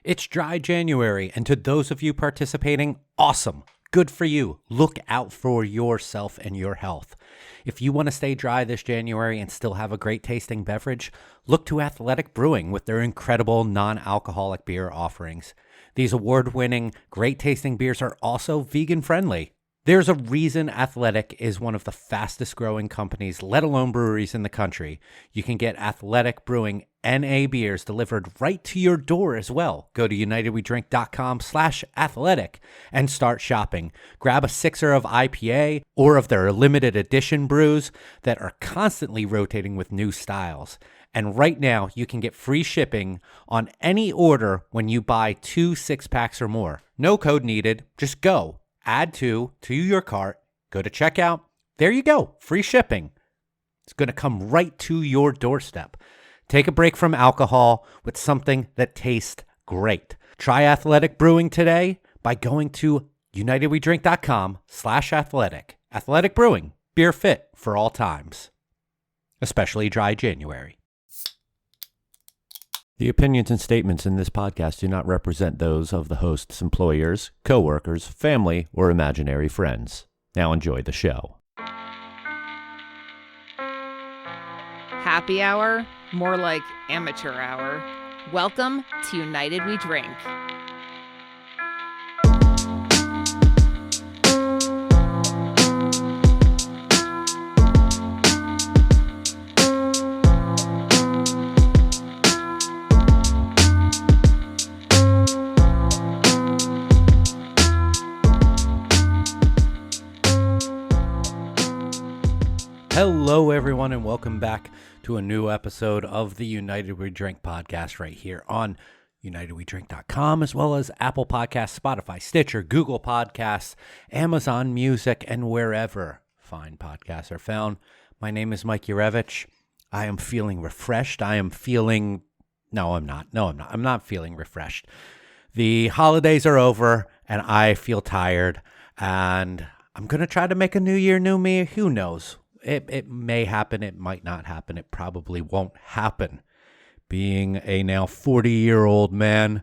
It's dry January, and to those of you participating, awesome. Good for you. Look out for yourself and your health. If you want to stay dry this January and still have a great tasting beverage, look to Athletic Brewing with their incredible non-alcoholic beer offerings. These award-winning, great tasting beers are also vegan friendly. There's a reason Athletic is one of the fastest growing companies, let alone breweries in the country. You can get Athletic Brewing NA beers delivered right to your door as well. Go to unitedwedrink.com/athletic and start shopping. Grab a sixer of IPA or of their limited edition brews that are constantly rotating with new styles. And right now, you can get free shipping on any order when you buy 2 6-packs or more. No code needed. Just go. Add to your cart, go to checkout. There you go. Free shipping. It's going to come right to your doorstep. Take a break from alcohol with something that tastes great. Try Athletic Brewing today by going to unitedwedrink.com/athletic. Athletic Brewing, beer fit for all times, especially dry January. The opinions and statements in this podcast do not represent those of the host's employers, coworkers, family, or imaginary friends. Now enjoy the show. Happy hour? More like amateur hour. Welcome to United We Drink. Hello, everyone, and welcome back to a new episode of the United We Drink podcast right here on unitedwedrink.com, as well as Apple Podcasts, Spotify, Stitcher, Google Podcasts, Amazon Music, and wherever fine podcasts are found. My name is Mike Urevich. I am feeling refreshed. I'm not feeling refreshed. The holidays are over, and I feel tired, and I'm going to try to make a new year, new me. Who knows? It may happen. It might not happen. It probably won't happen. Being a now 40-year-old man,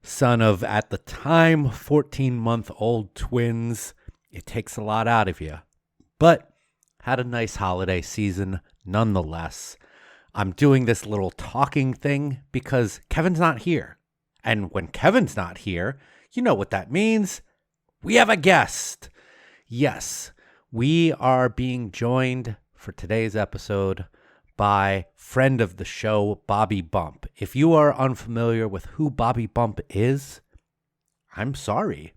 son of, at the time, 14-month-old twins, it takes a lot out of you. But had a nice holiday season nonetheless. I'm doing this little talking thing because Kevin's not here. And when Kevin's not here, you know what that means. We have a guest. Yes. We are being joined for today's episode by friend of the show, Bobby Bump. If you are unfamiliar with who Bobby Bump is, I'm sorry.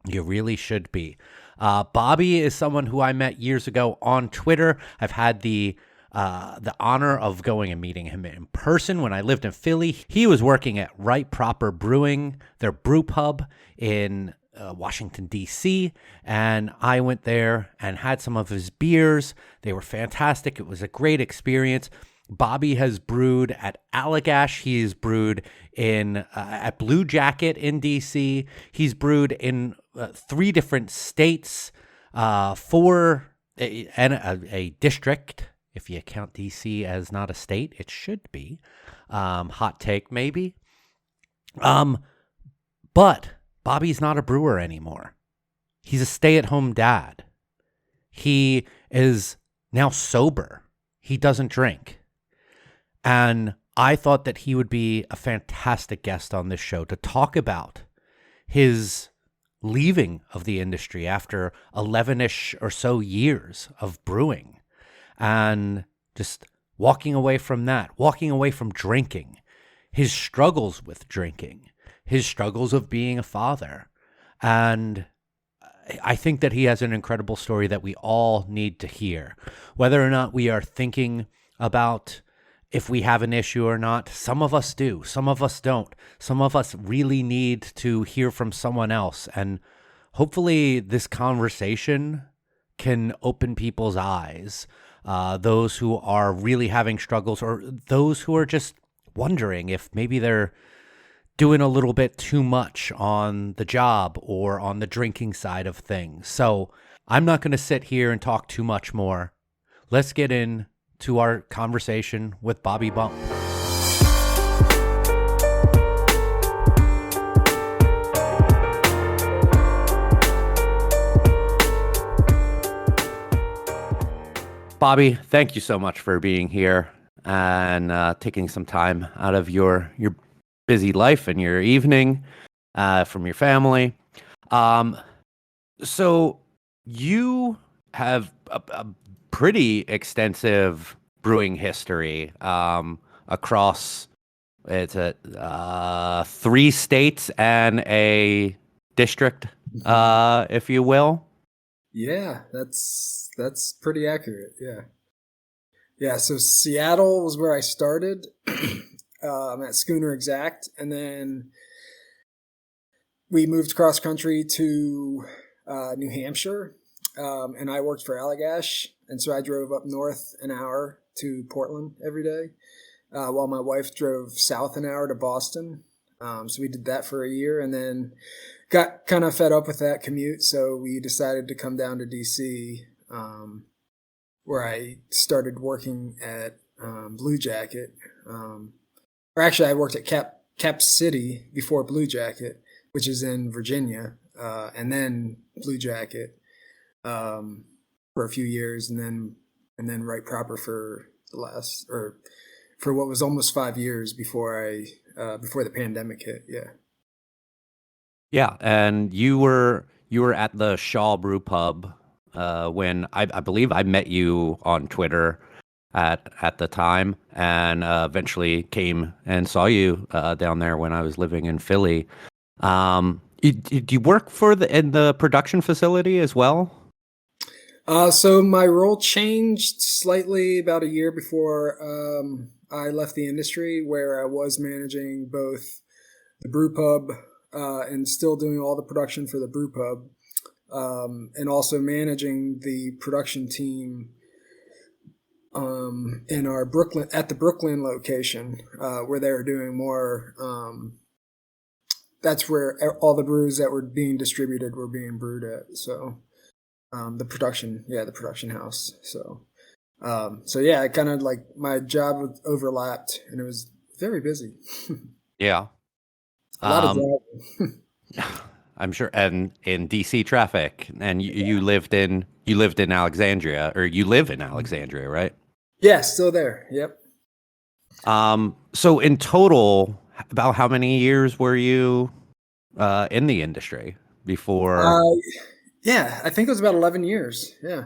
You really should be. Bobby is someone who I met years ago on Twitter. I've had the honor of going and meeting him in person when I lived in Philly. He was working at Right Proper Brewing, their brew pub in Washington, D.C., and I went there and had some of his beers. They were fantastic. It was a great experience. Bobby has brewed at Allagash. He's brewed at Blue Jacket in D.C. He's brewed in 3 different states, 4 and a district. If you count D.C. as not a state, it should be. Hot take, maybe. But Bobby's not a brewer anymore. He's a stay-at-home dad. He is now sober. He doesn't drink. And I thought that he would be a fantastic guest on this show to talk about his leaving of the industry after 11-ish or so years of brewing and just walking away from that, walking away from drinking, his struggles with drinking, his struggles of being a father. And I think that he has an incredible story that we all need to hear. Whether or not we are thinking about if we have an issue or not, some of us do, some of us don't. Some of us really need to hear from someone else. And hopefully this conversation can open people's eyes, those who are really having struggles or those who are just wondering if maybe they're doing a little bit too much on the job or on the drinking side of things. So I'm not going to sit here and talk too much more. Let's get into our conversation with Bobby Bump. Bobby, thank you so much for being here and taking some time out of your busy life and your evening from your family. Um, so you have a pretty extensive brewing history across it's a three states and a district, if you will. Yeah, that's pretty accurate. Yeah. Yeah, so Seattle was where I started at Schooner Exact, and then we moved cross country to New Hampshire, and I worked for Allagash, and so I drove up north an hour to Portland every day, while my wife drove south an hour to Boston. So we did that for a year, and then got kind of fed up with that commute, so we decided to come down to DC, where I started working at Blue Jacket. Or actually, I worked at Cap City before Blue Jacket, which is in Virginia, and then Blue Jacket for a few years, and then Right Proper for for what was almost 5 years before the pandemic hit. Yeah. Yeah, and you were at the Shaw Brew Pub when I believe I met you on Twitter at the time, and eventually came and saw you down there when I was living in Philly. Do you work in the production facility as well? So my role changed slightly about a year before I left the industry, where I was managing both the brew pub and still doing all the production for the brew pub, and also managing the production team in our Brooklyn location, where they were doing more. That's where all the brews that were being distributed were being brewed at. So the production house. So yeah, I kind of like my job overlapped, and it was very busy. Yeah. A lot of Um, driving. I'm sure, and in DC traffic, and you lived in Alexandria, or you live in Alexandria, right? Yeah, still there. Yep. So in total, about how many years were you in the industry before? Uh, yeah, I think it was about 11 years. Yeah.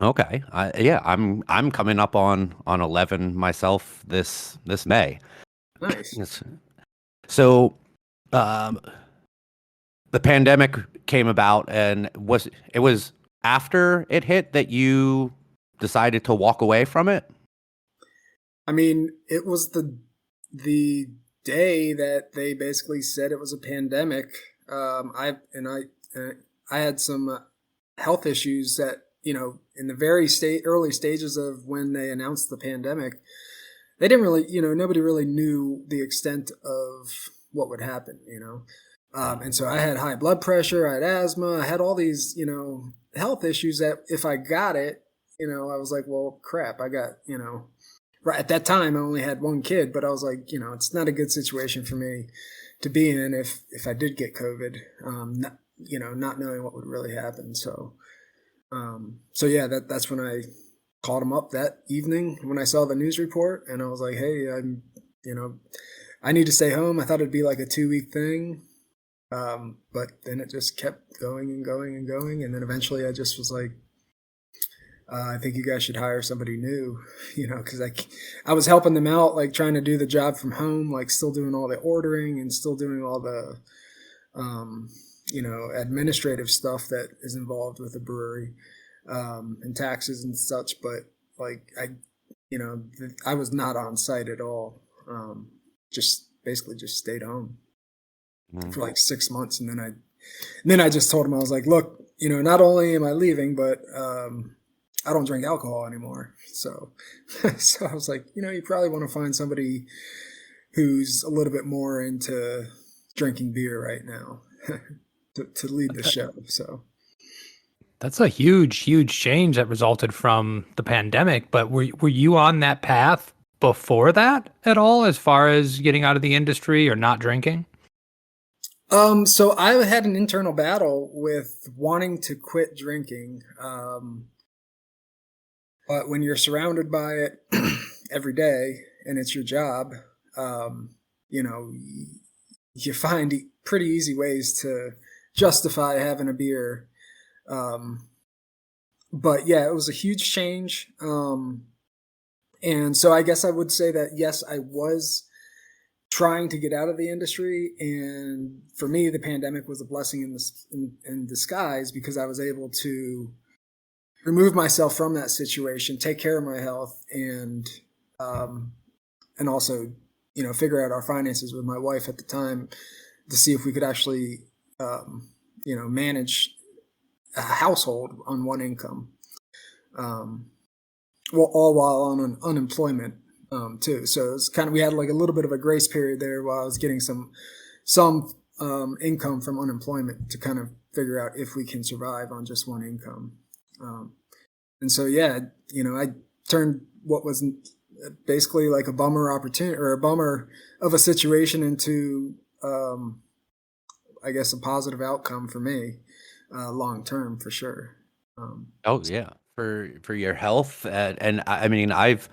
Okay, yeah, I'm coming up on 11 myself this May. Nice. Yes. So, um, the pandemic came about, and it was after it hit that you decided to walk away from it? I mean, it was the day that they basically said it was a pandemic. I had some health issues that, in the very early stages of when they announced the pandemic. They didn't really, nobody really knew the extent of what would happen. And so I had high blood pressure, I had asthma, I had all these, health issues that if I got it, I was like, well, crap, I got, right at that time I only had one kid, but I was like, it's not a good situation for me to be in if I did get COVID, not knowing what would really happen. So yeah, that's when I called him up that evening when I saw the news report, and I was like, hey, I need to stay home. I thought it'd be like a 2-week thing. But then it just kept going and going and going. And then eventually I just was like, I think you guys should hire somebody new, because I was helping them out, like trying to do the job from home, like still doing all the ordering and still doing all the, administrative stuff that is involved with a brewery, and taxes and such. But like, I was not on site at all. Just basically just stayed home for like 6 months. And then I just told him, I was like, look, not only am I leaving, but, I don't drink alcohol anymore. So I was like, you probably want to find somebody who's a little bit more into drinking beer right now to lead the show. So That's a huge, huge change that resulted from the pandemic. But were you on that path before that at all, as far as getting out of the industry or not drinking? So I had an internal battle with wanting to quit drinking. But when you're surrounded by it every day and it's your job, you know, you find pretty easy ways to justify having a beer. But yeah, it was a huge change. And so I guess I would say that, yes, I was trying to get out of the industry. And for me, the pandemic was a blessing in disguise, because I was able to remove myself from that situation, take care of my health, and also, you know, figure out our finances with my wife at the time to see if we could actually, you know, manage a household on one income. Well, all while on unemployment too. So it's kind of, we had like a little bit of a grace period there while I was getting some income from unemployment to kind of figure out if we can survive on just one income. And so, yeah, you know, I turned what was basically like a bummer opportunity or a bummer of a situation into, I guess, a positive outcome for me, long term for sure. Oh yeah, for your health, and I mean, I've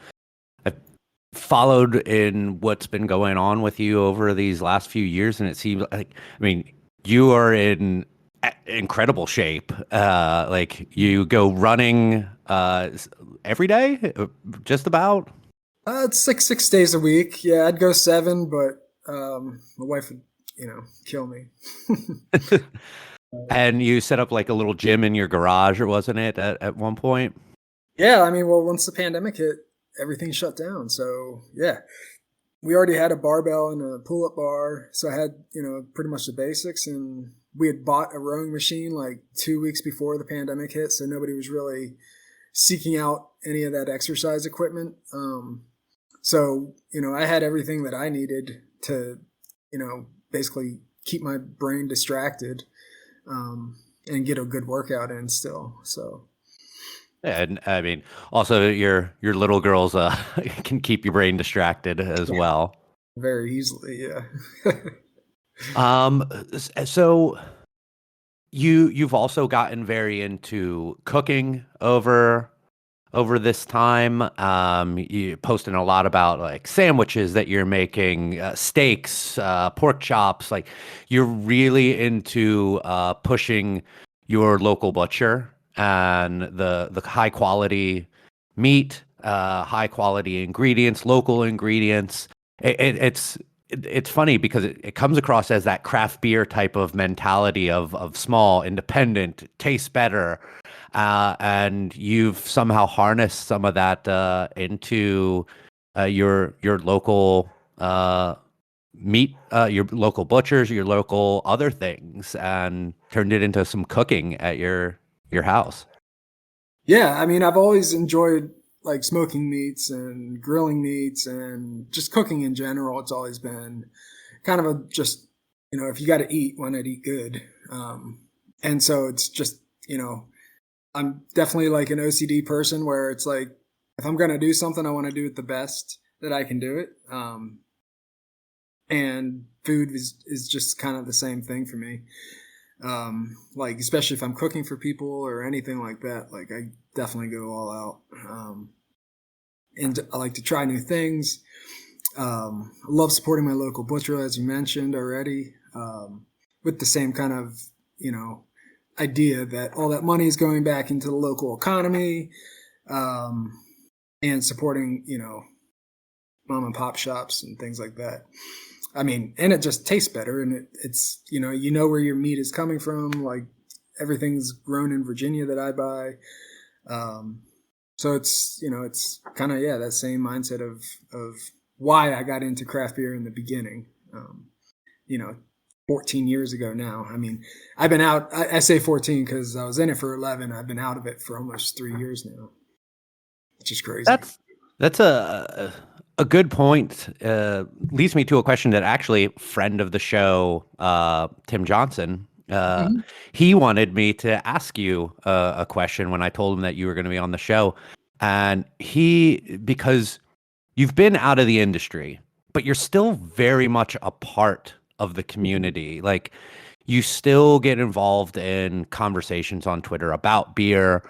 followed in what's been going on with you over these last few years, and it seems like, I mean, you are in incredible shape. Like, you go running every day, just about. It's 6 days a week. Yeah, I'd go 7, but my wife would, you know, kill me. And you set up like a little gym in your garage, or wasn't it at one point? Yeah, I mean, well, once the pandemic hit, everything shut down. So yeah, we already had a barbell and a pull-up bar, so I had, you know, pretty much the basics. And we had bought a rowing machine like 2 weeks before the pandemic hit, so nobody was really seeking out any of that exercise equipment. So, you know, I had everything that I needed to, you know, basically keep my brain distracted, and get a good workout in still. So. And I mean, also your little girls can keep your brain distracted as Yeah, well. very easily, yeah. So you've also gotten very into cooking over this time. You posting a lot about like sandwiches that you're making, steaks, pork chops. Like, you're really into pushing your local butcher and the high quality meat, high quality ingredients, local ingredients. It's funny because it comes across as that craft beer type of mentality of small, independent, tastes better. And you've somehow harnessed some of that into your local meat, your local butchers, your local other things, and turned it into some cooking at your house. Yeah, I mean, I've always enjoyed like smoking meats and grilling meats and just cooking in general. It's always been kind of a just, you know, if you got to eat, why not eat good? And so it's just, you know, I'm definitely like an OCD person where it's like, if I'm going to do something, I want to do it the best that I can do it. And food is just kind of the same thing for me. Like, especially if I'm cooking for people or anything like that, like I definitely go all out. And I like to try new things. I love supporting my local butcher, as you mentioned already, with the same kind of, you know, idea that all that money is going back into the local economy, and supporting, you know, mom and pop shops and things like that. I mean, and it just tastes better, and it's, you know where your meat is coming from. Like, everything's grown in Virginia that I buy. So it's, you know, it's kind of, yeah, that same mindset of why I got into craft beer in the beginning. You know, 14 years ago now. I mean, I've been out, I say 14 because I was in it for 11. I've been out of it for almost 3 years now, which is crazy. That's a good point. Leads me to a question that actually friend of the show, Tim Johnson, Mhm. he wanted me to ask you a question when I told him that you were going to be on the show. And because you've been out of the industry, but you're still very much a part of the community. Like, you still get involved in conversations on Twitter about beer.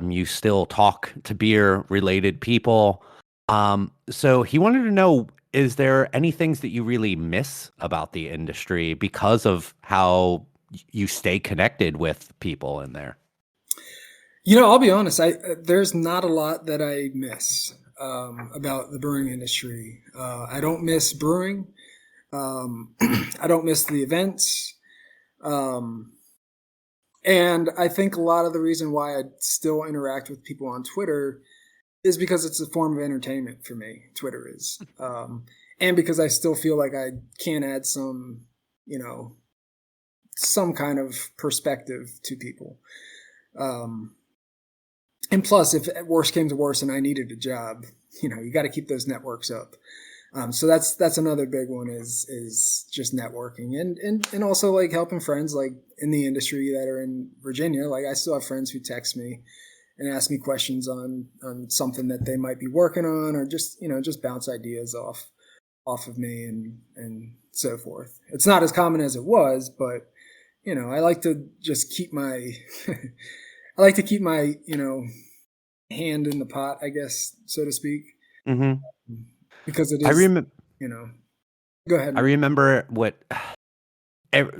You still talk to beer related people. So he wanted to know, is there any things that you really miss about the industry because of how you stay connected with people in there? I'll be honest. There's not a lot that I miss about the brewing industry. I don't miss brewing. I don't miss the events. And I think a lot of the reason why I still interact with people on Twitter is because it's a form of entertainment for me. Twitter is, and because I still feel like I can add some, some kind of perspective to people. And plus, if worse came to worse and I needed a job, you got to keep those networks up. So that's another big one is just networking and also like helping friends like in the industry that are in Virginia. Like I still have friends who text me and ask me questions on something that they might be working on, or just just bounce ideas off of me and so forth. It's not as common as it was, but I like to just keep my I like to keep my hand in the pot, I guess, so to speak. Mm-hmm. Because it I is, remember. Go ahead. I remember what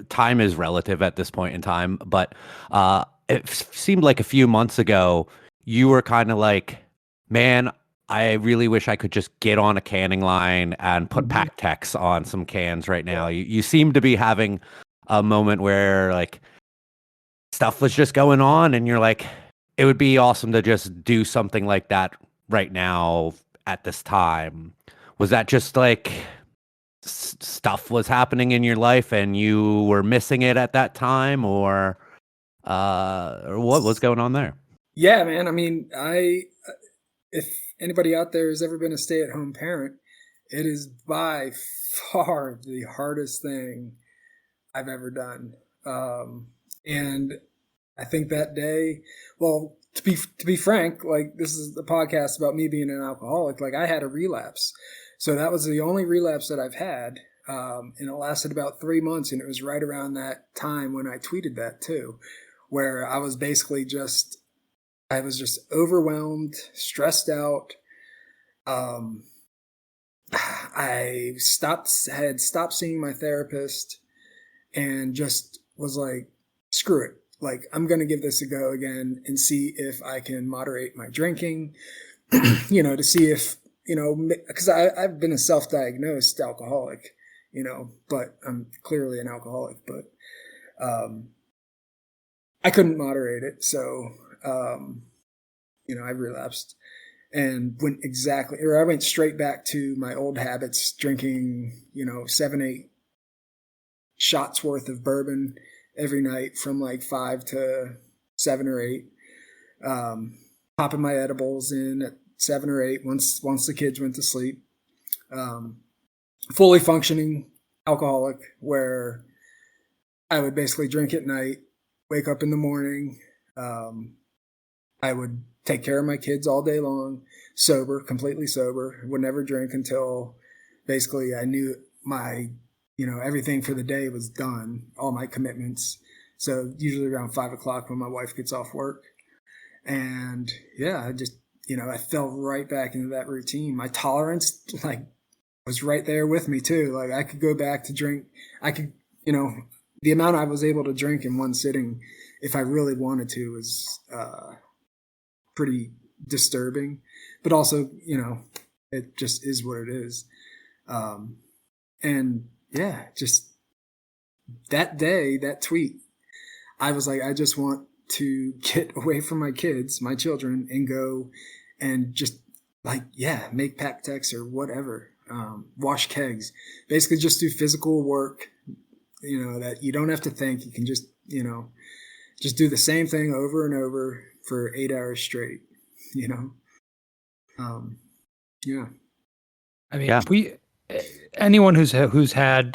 time is relative at this point in time, but it seemed like a few months ago you were kind of like, man, I really wish I could just get on a canning line and put pack techs on some cans right now. You seem to be having a moment where like stuff was just going on and you're like, it would be awesome to just do something like that right now at this time. Was that just like stuff was happening in your life and you were missing it at that time, or what was going on there? Yeah, man. I mean, if anybody out there has ever been a stay-at-home parent, it is by far the hardest thing I've ever done. And I think that day, well, to be frank, like this is the podcast about me being an alcoholic. Like I had a relapse, so that was the only relapse that I've had, and it lasted about 3 months. And it was right around that time when I tweeted that too, where I was basically I was just overwhelmed, stressed out. I had stopped seeing my therapist, and just was like, screw it. Like, I'm going to give this a go again and see if I can moderate my drinking, to see if, because I've been a self-diagnosed alcoholic, but I'm clearly an alcoholic, but I couldn't moderate it. So, I relapsed and I went straight back to my old habits, drinking, 7-8 shots worth of bourbon every night from like 5 to 7 or 8. Popping my edibles in at 7 or 8 once the kids went to sleep. Fully functioning alcoholic, where I would basically drink at night, wake up in the morning. I would take care of my kids all day long, completely sober. Would never drink until basically I knew my everything for the day was done, all my commitments. So usually around 5 o'clock when my wife gets off work. And yeah, I just, I fell right back into that routine. My tolerance was right there with me too. Like I could go back to drink. I could, the amount I was able to drink in one sitting, if I really wanted to, was pretty disturbing, but also, it just is what it is. And yeah, just that day, that tweet, I was like, I just want to get away from my kids, my children, and go and just make pack techs or whatever, wash kegs, basically just do physical work, that you don't have to think. You can just, just do the same thing over and over for 8 hours straight, yeah. I mean, anyone who's had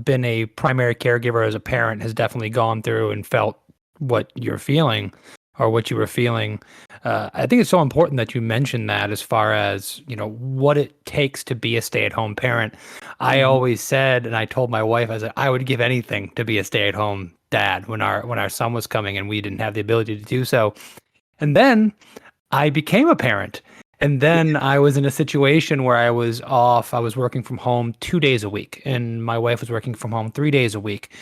been a primary caregiver as a parent has definitely gone through and felt what you're feeling. or what you were feeling. I think it's so important that you mentioned that as far as, what it takes to be a stay-at-home parent. I always said, and I told my wife, I said, I would give anything to be a stay-at-home dad when our son was coming and we didn't have the ability to do so. And then I became a parent. And then I was in a situation where I was off. I was working from home 2 days a week, and my wife was working from home 3 days a week.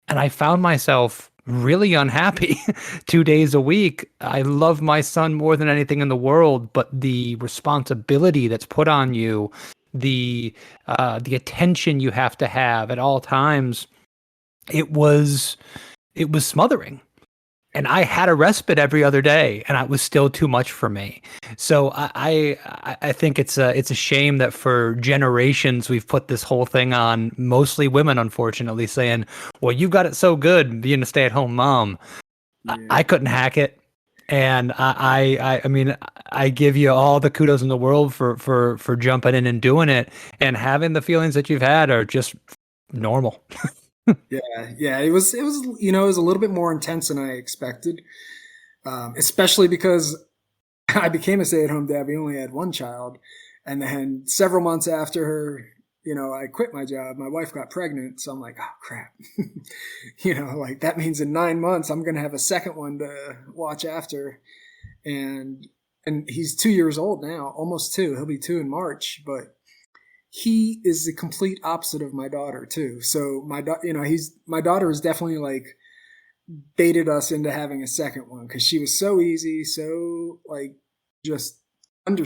And I found myself really unhappy 2 days a week. I love my son more than anything in the world, but the responsibility that's put on you, the attention you have to have at all times, it was smothering. And I had a respite every other day, and it was still too much for me. So I think it's a shame that for generations we've put this whole thing on mostly women, unfortunately, saying, "Well, you've got it so good being a stay-at-home mom." Yeah. I couldn't hack it, and I mean, I give you all the kudos in the world for jumping in and doing it, and having the feelings that you've had are just normal. Yeah. It was it was a little bit more intense than I expected, especially because I became a stay-at-home dad. We only had one child, and then several months after her, I quit my job. My wife got pregnant, so I'm like, oh crap, like that means in 9 months I'm gonna have a second one to watch after, and he's 2 years old now, almost two. He'll be two in March, but he is the complete opposite of my daughter too. So my daughter is definitely like baited us into having a second one because she was so easy, so like just under.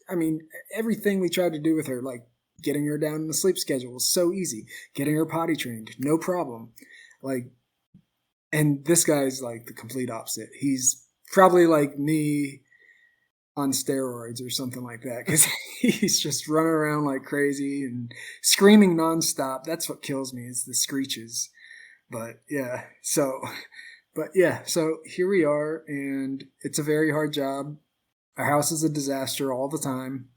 I mean, everything we tried to do with her, like getting her down in the sleep schedule, was so easy. Getting her potty trained, no problem. Like, and this guy's like the complete opposite. He's probably like me on steroids or something like that because he's just running around like crazy and screaming nonstop. That's what kills me, is the screeches. But so here we are, and it's a very hard job. Our house is a disaster all the time.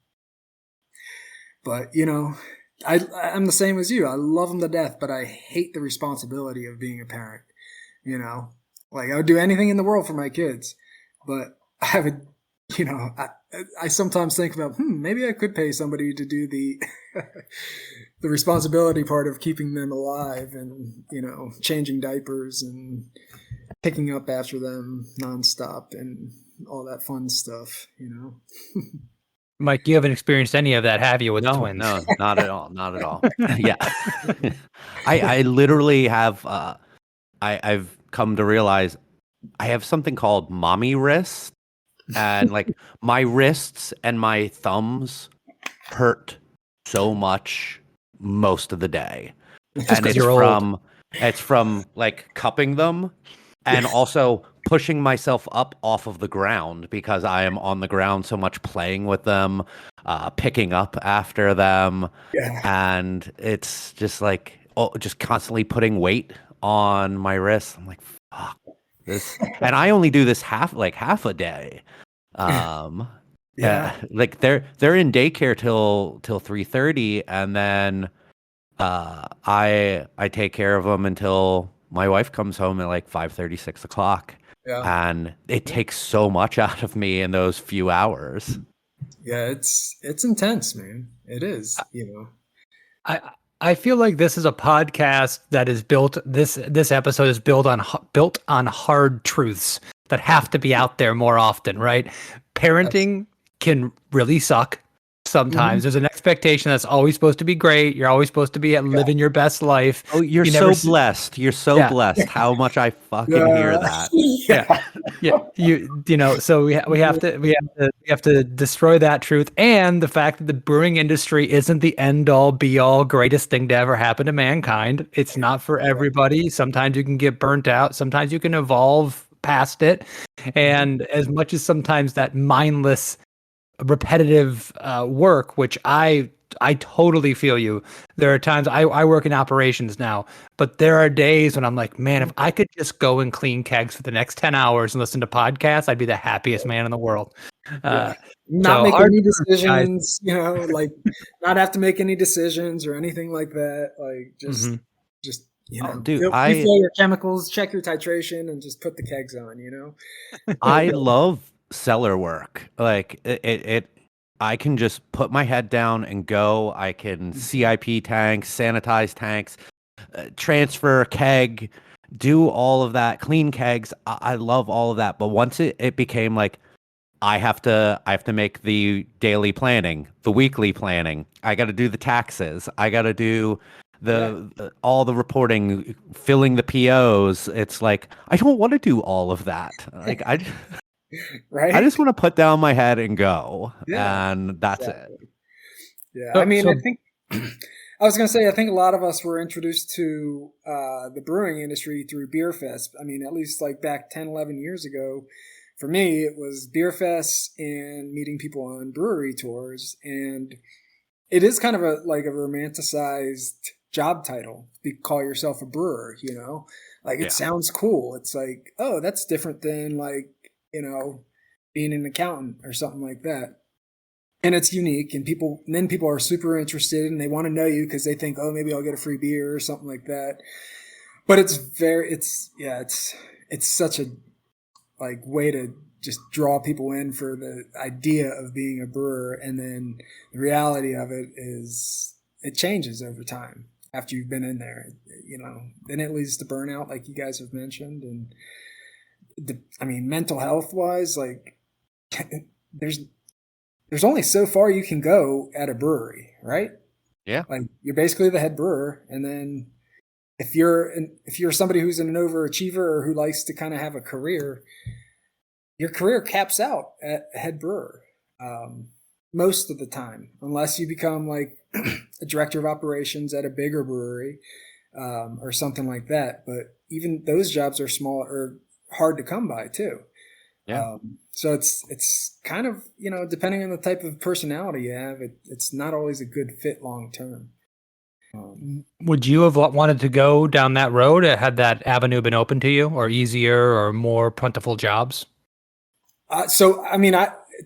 But I'm the same as you. I love them to death, but I hate the responsibility of being a parent. Like I would do anything in the world for my kids, but I would. I sometimes think about, maybe I could pay somebody to do the the responsibility part of keeping them alive and, changing diapers and picking up after them nonstop and all that fun stuff, Mike, you haven't experienced any of that, have you, with twins? No, not at all. Not at all. Yeah. I literally have, I've come to realize I have something called mommy wrist. And like my wrists and my thumbs hurt so much most of the day. And it's from like cupping them and also pushing myself up off of the ground because I am on the ground so much, playing with them, picking up after them. Yeah. And it's just like, just constantly putting weight on my wrists. I'm like, fuck this. And I only do this half a day. Like they're in daycare till 3:30, and then I take care of them until my wife comes home at like 5:30, 6 o'clock. Yeah. And it takes so much out of me in those few hours. Yeah, it's intense, man. It is, I feel like this is a podcast that is built. This episode is built on hard truths that have to be out there more often, right? Parenting can really suck sometimes. There's an expectation that's always supposed to be great. You're always supposed to be living your best life. Oh, you're so blessed. You're so blessed. How much I fucking hear that. So we have to destroy that truth, and the fact that the brewing industry isn't the end all be all greatest thing to ever happen to mankind. It's not for everybody. Sometimes you can get burnt out. Sometimes you can evolve past it. And as much as sometimes that mindless, repetitive work, which I totally feel you. There are times I work in operations now, but there are days when I'm like, man, if I could just go and clean kegs for the next 10 hours and listen to podcasts, I'd be the happiest man in the world. Not make any decisions, like not have to make any decisions or anything like that. Like just Oh, dude, refill your chemicals, check your titration, and just put the kegs on. I love cellar work. Like I can just put my head down and go. I can CIP tanks, sanitize tanks, transfer a keg, do all of that, clean kegs. I love all of that. But once it became like I have to make the daily planning, the weekly planning. I got to do the taxes. I got to do all the reporting, filling the POs. It's like I don't want to do all of that. Like I Right? just want to put down my head and go, Yeah, and that's it. exactly. Yeah, I So, mean, I so think I was going to say, I think a lot of us were introduced to the brewing industry through Beer Fest. I mean, at least like back 10, 11 years ago, for me, it was Beer Fest and meeting people on brewery tours. And it is kind of like a romanticized job title. Call yourself a brewer. Like it Yeah. sounds cool. It's like, oh, that's different than like, being an accountant or something like that. And it's unique, and then people are super interested and they want to know you because they think, oh, maybe I'll get a free beer or something like that. But it's such a like way to just draw people in for the idea of being a brewer, and then the reality of it is it changes over time after you've been in there. Then it leads to burnout, like you guys have mentioned, and I mean, mental health wise, like there's only so far you can go at a brewery, right? Yeah. Like you're basically the head brewer, and then if you're somebody who's an overachiever or who likes to kind of have a career, your career caps out at head brewer most of the time, unless you become like a director of operations at a bigger brewery or something like that. But even those jobs are small or hard to come by too. Yeah. So it's kind of, depending on the type of personality you have, it's not always a good fit long term. would you have wanted to go down that road had that avenue been open to you, or easier or more plentiful jobs? So, I mean,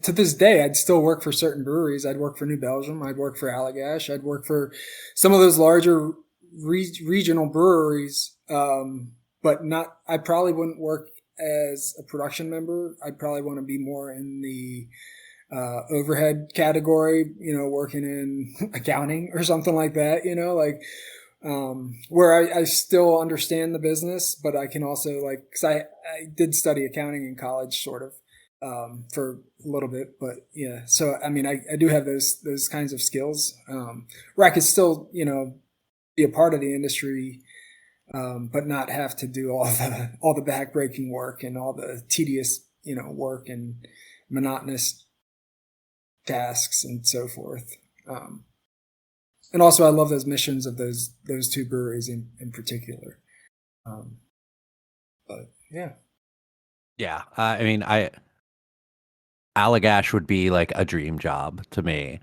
to this day, I'd still work for certain breweries. I'd work for New Belgium. I'd work for Allagash. I'd work for some of those larger regional breweries. But I probably wouldn't work as a production member. I'd probably want to be more in the overhead category, working in accounting or something like that, where I still understand the business, but I can also because I did study accounting in college sort of, for a little bit, but yeah. So, I mean, I do have those kinds of skills, where I could still, be a part of the industry, but not have to do all the backbreaking work and all the tedious, work and monotonous tasks and so forth. And also, I love those missions of those two breweries in particular. But yeah, Yeah. I mean, Allagash would be like a dream job to me.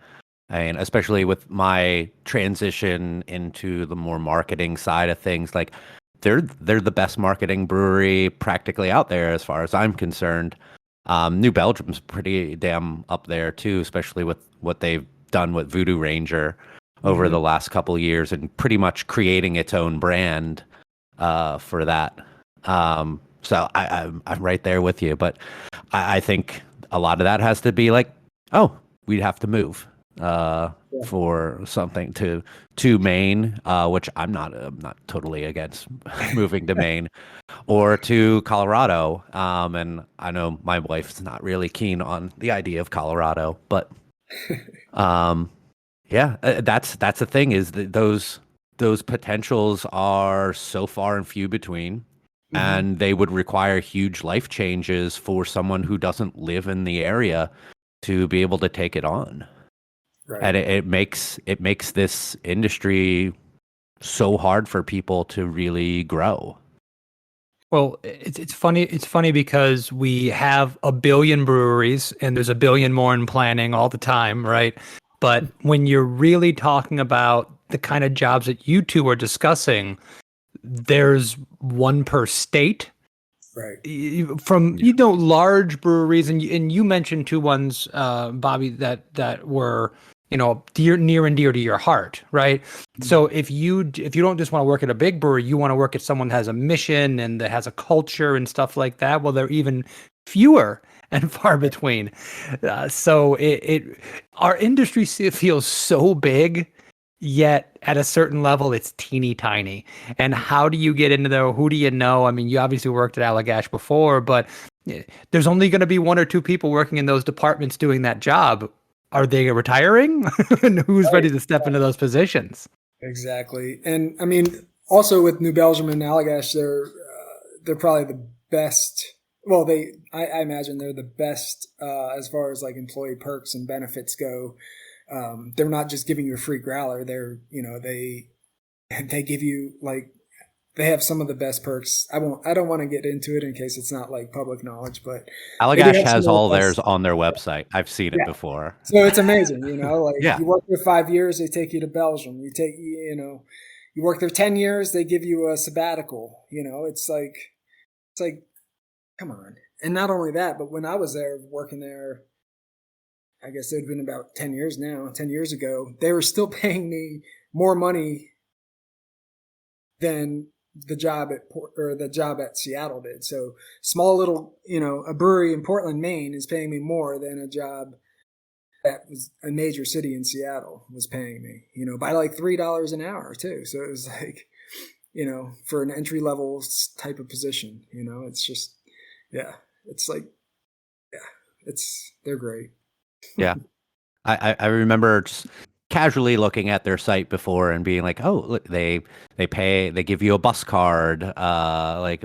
I mean, especially with my transition into the more marketing side of things, like they're the best marketing brewery practically out there as far as I'm concerned. New Belgium's pretty damn up there too, especially with what they've done with Voodoo Ranger over the last couple of years and pretty much creating its own brand for that. So I'm right there with you, but I think a lot of that has to be like, oh, we'd have to move for something to Maine, which I'm not totally against moving to Maine or to Colorado. And I know my wife's not really keen on the idea of Colorado, but yeah, that's the thing is that those potentials are so far and few between. And they would require huge life changes for someone who doesn't live in the area to be able to take it on. right. And it makes this industry so hard for people to really grow. Well, it's funny. It's funny because we have a billion breweries and there's a billion more in planning all the time, right? But when you're really talking about the kind of jobs that you two are discussing, there's one per state. Right. From large breweries, and you mentioned two ones, Bobby, that were near and dear to your heart, right? So if you don't just want to work at a big brewery, you want to work at someone that has a mission and that has a culture and stuff like that. Well, they're even fewer and far between. So our industry feels so big, yet at a certain level, it's teeny tiny. And how do you get into there? Who do you know? I mean, you obviously worked at Allagash before, but there's only going to be one or two people working in those departments doing that job. Are they retiring? And who's ready to step into those positions? Exactly. And I mean, also with New Belgium and Allagash, they're probably the best. Well, I imagine they're the best as far as like employee perks and benefits go. They're not just giving you a free growler. They give you like, they have some of the best perks. I don't want to get into it in case it's not like public knowledge, but Allagash has all theirs on their website. I've seen it before. So it's amazing, like Yeah. you work there 5 years, they take you to Belgium. You work there 10 years, they give you a sabbatical. It's like, come on. And not only that, but when I was there working there, I guess it had been about 10 years now, 10 years ago, they were still paying me more money than the job at Seattle did. So small little, a brewery in Portland, Maine is paying me more than a job that was a major city in Seattle was paying me, by like $3 an hour too. So it was like, for an entry level type of position, it's just, it's like, they're great. Yeah. I remember just casually looking at their site before and being like, oh, look, they give you a bus card, like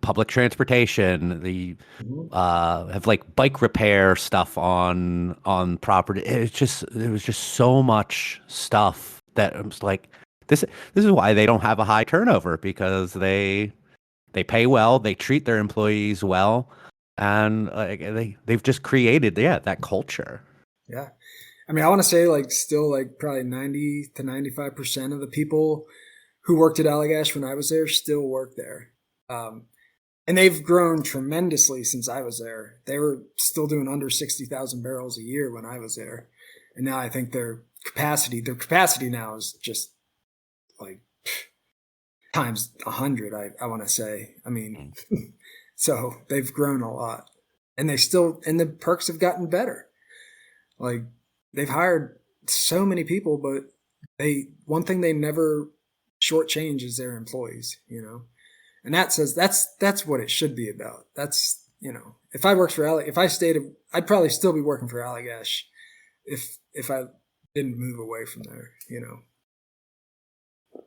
public transportation. They have like bike repair stuff on property. It was just so much stuff that I was like, this is why they don't have a high turnover, because they pay well, they treat their employees well, and they've just created that culture. Yeah. I mean, I want to say like still like probably 90 to 95% of the people who worked at Allagash when I was there still work there. And they've grown tremendously since I was there. They were still doing under 60,000 barrels a year when I was there. And now I think their capacity now is just like times 100, I want to say. I mean, so they've grown a lot, and and the perks have gotten better. Like, they've hired so many people, but one thing they never shortchange is their employees, and that's what it should be about. That's, if I worked for I'd probably still be working for Allagash if I didn't move away from there,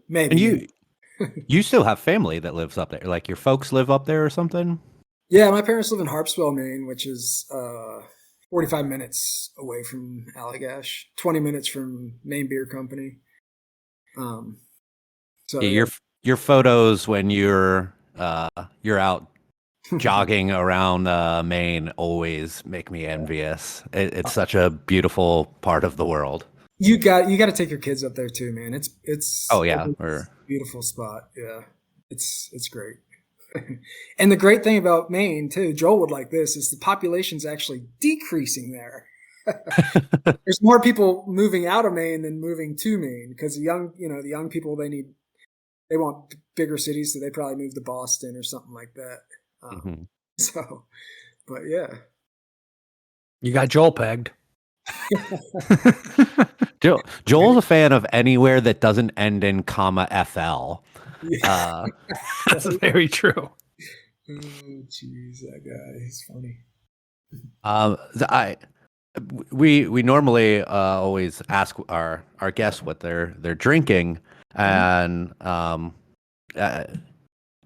maybe. And you still have family that lives up there, like your folks live up there or something? Yeah, my parents live in Harpswell, Maine, which is 45 minutes away from Allagash, 20 minutes from Maine Beer Company. So your photos when you're out jogging around Maine always make me envious. It's such a beautiful part of the world. You got to take your kids up there too, man. It's it's a beautiful spot. Yeah, it's great. And the great thing about Maine too, Joel would like this, is the population's actually decreasing there. There's more people moving out of Maine than moving to Maine, because the young people, they want bigger cities, so they probably move to Boston or something like that. So, but yeah, you got Joel pegged. Joel's a fan of anywhere that doesn't end in FL. Yeah. That's very true. Oh, jeez, that guy, he's funny. We normally always ask our guests what they're drinking, and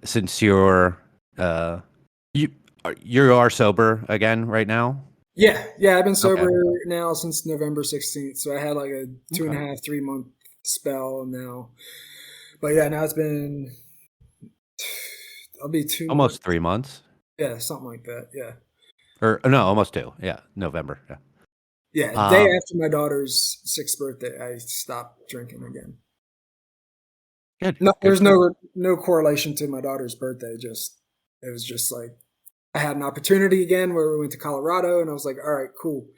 since you are sober again right now. Yeah, I've been sober now since November 16th. So I had like a 2.5, 3 month spell now. But yeah, now it's been, I'll be almost 3 months. Yeah, something like that. Yeah. Or no, almost 2. Yeah, November. Yeah. Yeah, the day after my daughter's 6th birthday, I stopped drinking again. Good. No, there's no correlation to my daughter's birthday. It was just like, I had an opportunity again where we went to Colorado, and I was like, all right, cool.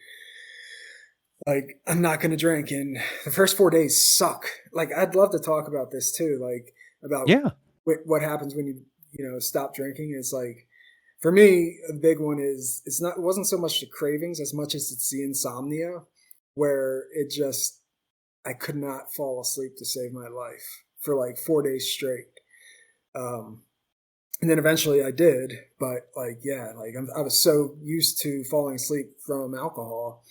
like, I'm not going to drink. And the first 4 days suck. Like, I'd love to talk about this too, like about Yeah. what happens when you stop drinking. It's like, for me, a big one is it wasn't so much the cravings as much as it's the insomnia, where I could not fall asleep to save my life for like 4 days straight. Um, and then eventually I did, but like, yeah, like I was so used to falling asleep from alcohol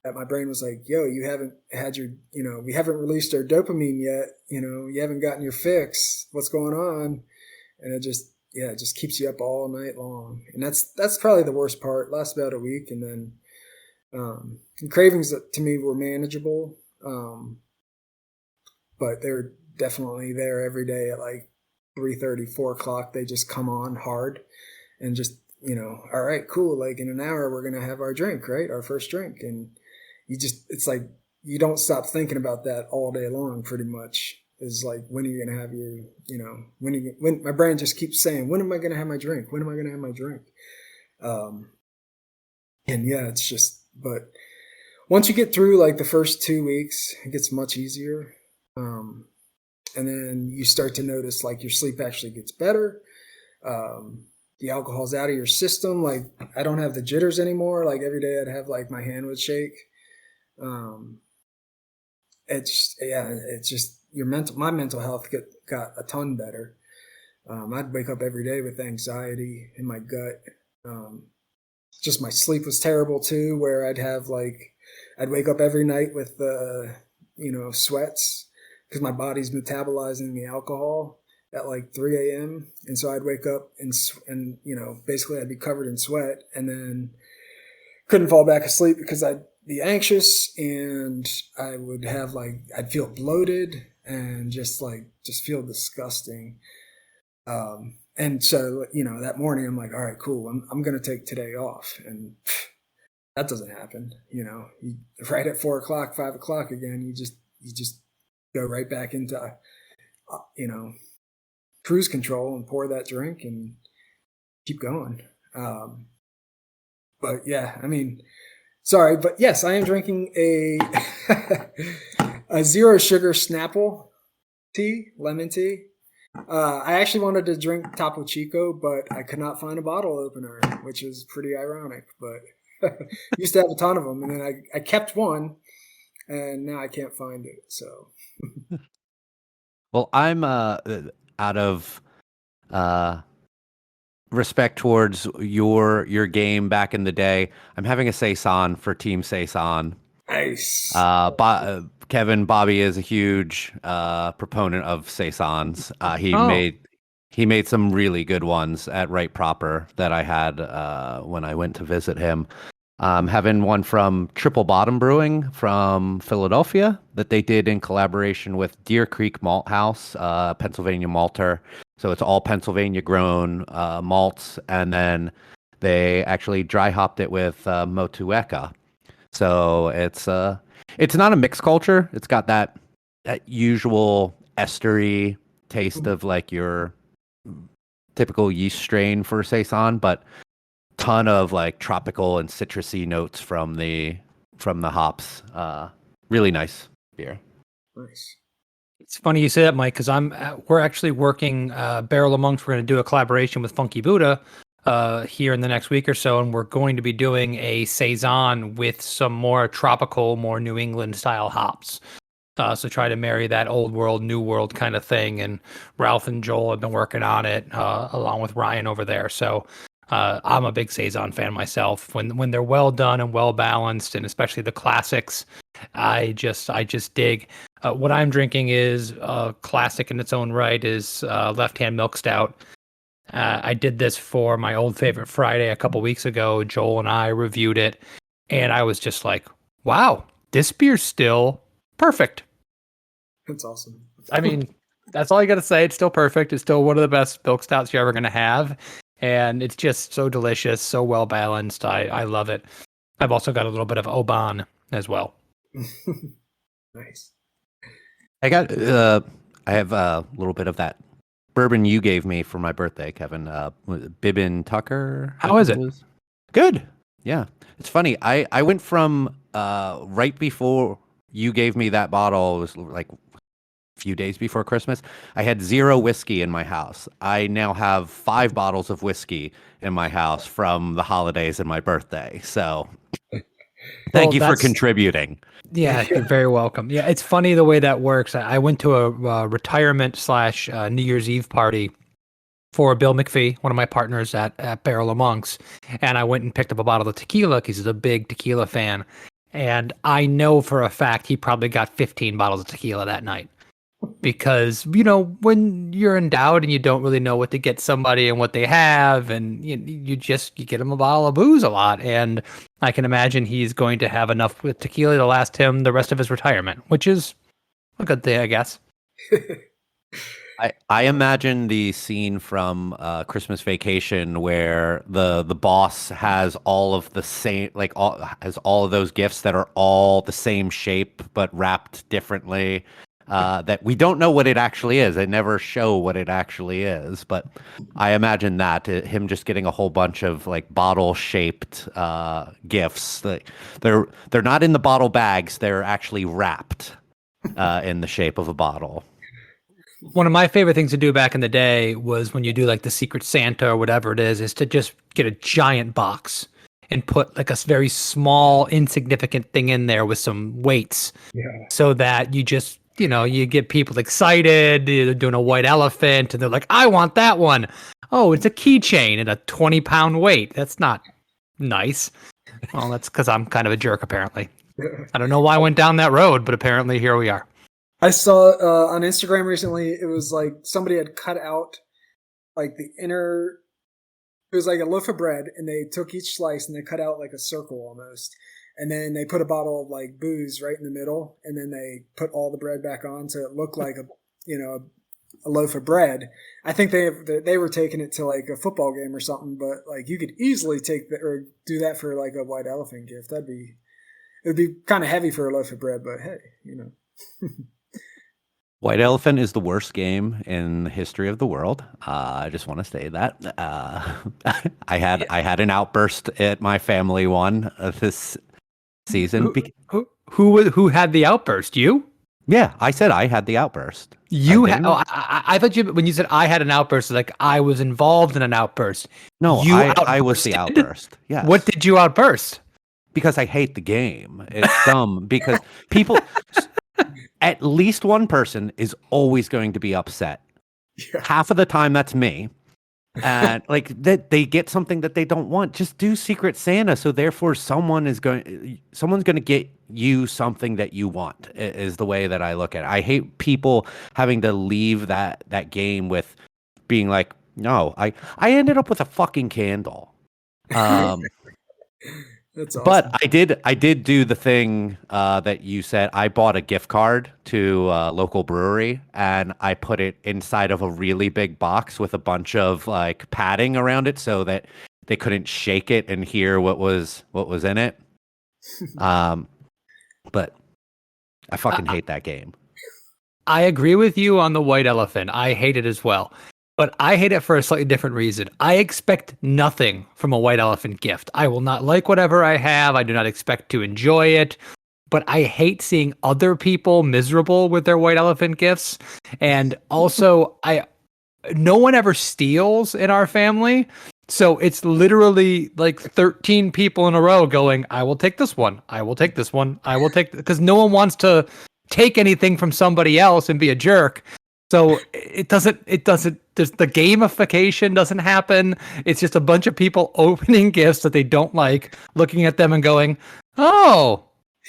that my brain was like, yo, you haven't had we haven't released our dopamine yet. You haven't gotten your fix. What's going on? And it just keeps you up all night long. And that's probably the worst part. Lasts about a week. And then, and cravings to me were manageable. But they're definitely there every day at like 3:30, 4 o'clock. They just come on hard and just, all right, cool. Like in an hour, we're going to have our drink, right? Our first drink. And it's like, you don't stop thinking about that all day long, pretty much. Is like, when are you going to have your, when my brain just keeps saying, when am I going to have my drink? When am I going to have my drink? And yeah, it's just, but once you get through like the first 2 weeks, it gets much easier. And then you start to notice like your sleep actually gets better. The alcohol's out of your system. Like, I don't have the jitters anymore. Like every day I'd have like my hand would shake. It's just my mental health got a ton better. I'd wake up every day with anxiety in my gut. Just my sleep was terrible too, where I'd wake up every night with sweats because my body's metabolizing the alcohol at like 3 a.m. And so I'd wake up and basically I'd be covered in sweat and then couldn't fall back asleep because I'd be anxious and I would have I'd feel bloated and just feel disgusting. And so, that morning I'm like, all right, cool. I'm going to take today off. And that doesn't happen. Right at 4 o'clock, 5 o'clock again, you just go right back into, cruise control and pour that drink and keep going. But yeah, I mean, sorry, but yes, I am drinking a a zero sugar Snapple tea, lemon tea. I actually wanted to drink Topo Chico, but I could not find a bottle opener, which is pretty ironic. But used to have a ton of them, and then I kept one, and now I can't find it. So, Well, I'm out of respect towards your game back in the day. I'm having a saison for Team Saison. nice. Kevin Bobby is a huge proponent of saisons. Oh. He made some really good ones at Right Proper that I had when I went to visit him. Having one from Triple Bottom Brewing from Philadelphia that they did in collaboration with Deer Creek Malt House, Pennsylvania malter. So it's all Pennsylvania grown malts, and then they actually dry hopped it with Motueka. So it's not a mixed culture. It's got that usual estery taste of like your typical yeast strain for saison, but ton of like tropical and citrusy notes from the hops. Really nice beer. Nice. It's funny you say that, Mike, because we're actually working Barrel of Monks. We're going to do a collaboration with Funky Buddha here in the next week or so, and we're going to be doing a saison with some more tropical, more New England style hops. So try to marry that old world, new world kind of thing. And Ralph and Joel have been working on it along with Ryan over there. So I'm a big saison fan myself. When they're well done and well balanced, and especially the classics, I just dig. What I'm drinking is classic in its own right, is Left Hand Milk Stout. I did this for my old favorite Friday a couple weeks ago. Joel and I reviewed it, and I was just like, wow, this beer's still perfect. That's awesome. I mean, that's all you got to say. It's still perfect. It's still one of the best milk stouts you're ever going to have. And it's just so delicious, so well balanced. I love it. I've also got a little bit of Oban as well. Nice. I have a little bit of that bourbon you gave me for my birthday, Kevin. Bibbin Tucker. How is it? Good. Yeah. It's funny. I went from right before you gave me that bottle, it was like a few days before Christmas. I had 0 whiskey in my house. I now have 5 bottles of whiskey in my house from the holidays and my birthday. So thank Well, you for that's contributing. yeah, you're very welcome. Yeah, it's funny the way that works. I went to a retirement slash New Year's Eve party for Bill McPhee, one of my partners at Barrel of Monks, and I went and picked up a bottle of tequila because he's a big tequila fan, and I know for a fact he probably got 15 bottles of tequila that night. Because when you're in doubt and you don't really know what to get somebody and what they have, and you get him a bottle of booze a lot, and I can imagine he's going to have enough with tequila to last him the rest of his retirement, which is a good thing, I guess. I imagine the scene from Christmas Vacation where the boss has all of the same, like has all of those gifts that are all the same shape but wrapped differently. That we don't know what it actually is. They never show what it actually is, but I imagine that him just getting a whole bunch of like bottle shaped gifts. Like they're not in the bottle bags. They're actually wrapped in the shape of a bottle. One of my favorite things to do back in the day was when you do like the Secret Santa or whatever it is to just get a giant box and put like a very small, insignificant thing in there with some weights, so that you just you get people excited. They're doing a white elephant, and they're like, "I want that one." Oh, it's a keychain and a 20-pound weight. That's not nice. Well, that's because I'm kind of a jerk, apparently. I don't know why I went down that road, but apparently here we are. I saw on Instagram recently, it was like somebody had cut out like the inner, it was like a loaf of bread, and they took each slice and they cut out like a circle almost. And then they put a bottle of like booze right in the middle, and then they put all the bread back on, so it looked like a loaf of bread. I think they were taking it to like a football game or something, but like you could easily take that or do that for like a white elephant gift. It would be kind of heavy for a loaf of bread, but hey. White Elephant is the worst game in the history of the world. I just want to say that I had an outburst at my family one this season. Who had the outburst? You? Yeah, I said I had the outburst. You had? Oh, I thought when you said I had an outburst, like I was involved in an outburst. No, I was the outburst. Yes. What did you outburst? Because I hate the game. It's dumb because people. At least one person is always going to be upset. Yeah. Half of the time, that's me. And like that, they get something that they don't want. Just do Secret Santa, so therefore someone's going to get you something that you want. Is the way that I look at it. I hate people having to leave that game with being like, no, I ended up with a fucking candle. That's awesome. But I did do the thing that you said. I bought a gift card to a local brewery, and I put it inside of a really big box with a bunch of like padding around it so that they couldn't shake it and hear what was in it. But I fucking hate that game. I agree with you on the white elephant. I hate it as well. But I hate it for a slightly different reason. I expect nothing from a white elephant gift. I will not like whatever I have. I do not expect to enjoy it. But I hate seeing other people miserable with their white elephant gifts. And also, no one ever steals in our family. So it's literally like 13 people in a row going, I will take this one. I will take this one. I will take, because no one wants to take anything from somebody else and be a jerk. So it doesn't, the gamification doesn't happen. It's just a bunch of people opening gifts that they don't like, looking at them and going, oh,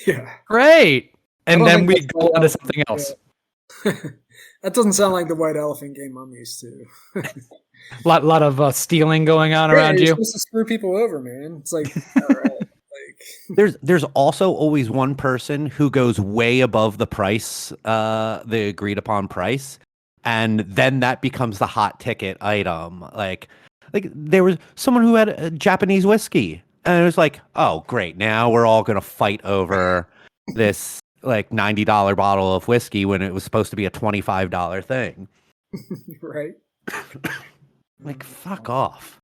yeah, great. And then we go on to something else. Yeah. That doesn't sound like the white elephant game I'm used to. lot of stealing going on around you. You're supposed to screw people over, man. It's like, all right. There's also always one person who goes way above the price, the agreed upon price. And then that becomes the hot ticket item. Like there was someone who had a Japanese whiskey, and it was like, oh, great. Now we're all going to fight over this like $90 bottle of whiskey when it was supposed to be a $25 thing. Right. Like, fuck off.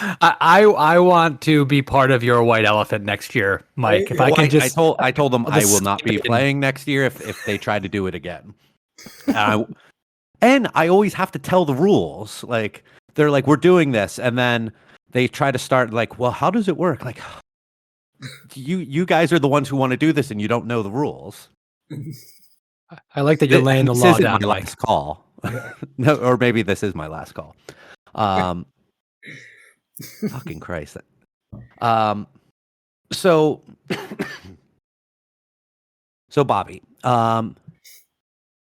I want to be part of your white elephant next year, Mike. If I Well, can just I told them I'll I just will not be skip it. playing next year if they try to do it again. And I always have to tell the rules. Like they're like, we're doing this, and then they try to start like, well, how does it work? Like, you guys are the ones who want to do this, and you don't know the rules. I like that you're laying the This law isn't down, my Mike. last call. No, or maybe this is my last call. Fucking Christ. So so Bobby,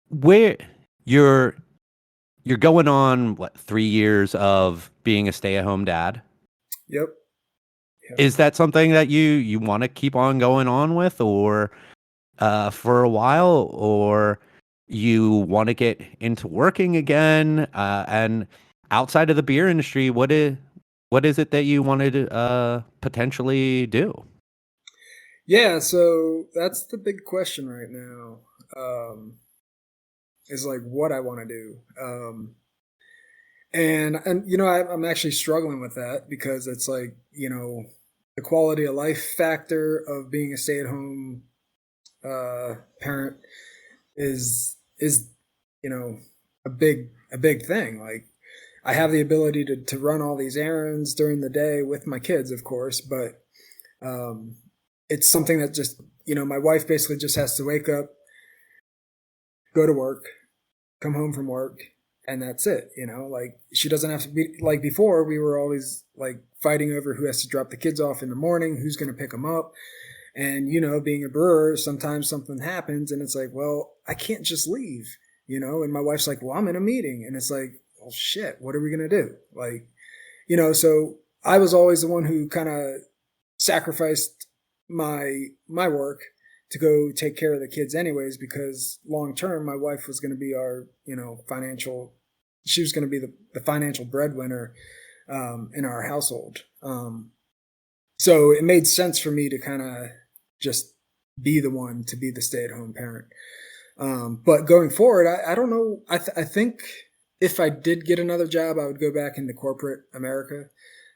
where you're going on what 3 years of being a stay-at-home dad? Yep. Is that something that you want to keep on going on with, or for a while, or you want to get into working again? And outside of the beer industry, what is it that you wanted to potentially do? Yeah, so that's the big question right now. Is like what I want to do. And I'm actually struggling with that because it's like, the quality of life factor of being a stay-at-home parent is a big thing. Like I have the ability to run all these errands during the day with my kids, of course, but um, it's something that just my wife basically just has to wake up, go to work, come home from work, and that's it. Like she doesn't have to be like before. We were always like fighting over who has to drop the kids off in the morning, who's going to pick them up. And being a brewer, sometimes something happens and it's like, well, I can't just leave. And my wife's like, well, I'm in a meeting. And it's like, well, shit, what are we going to do? Like, so I was always the one who kind of sacrificed my work to go take care of the kids anyways, because long term my wife was going to be our financial, she was going to be the financial breadwinner in our household. So it made sense for me to kind of just be the one to be the stay-at-home parent. But going forward, I don't know. I think if I did get another job, I would go back into corporate America.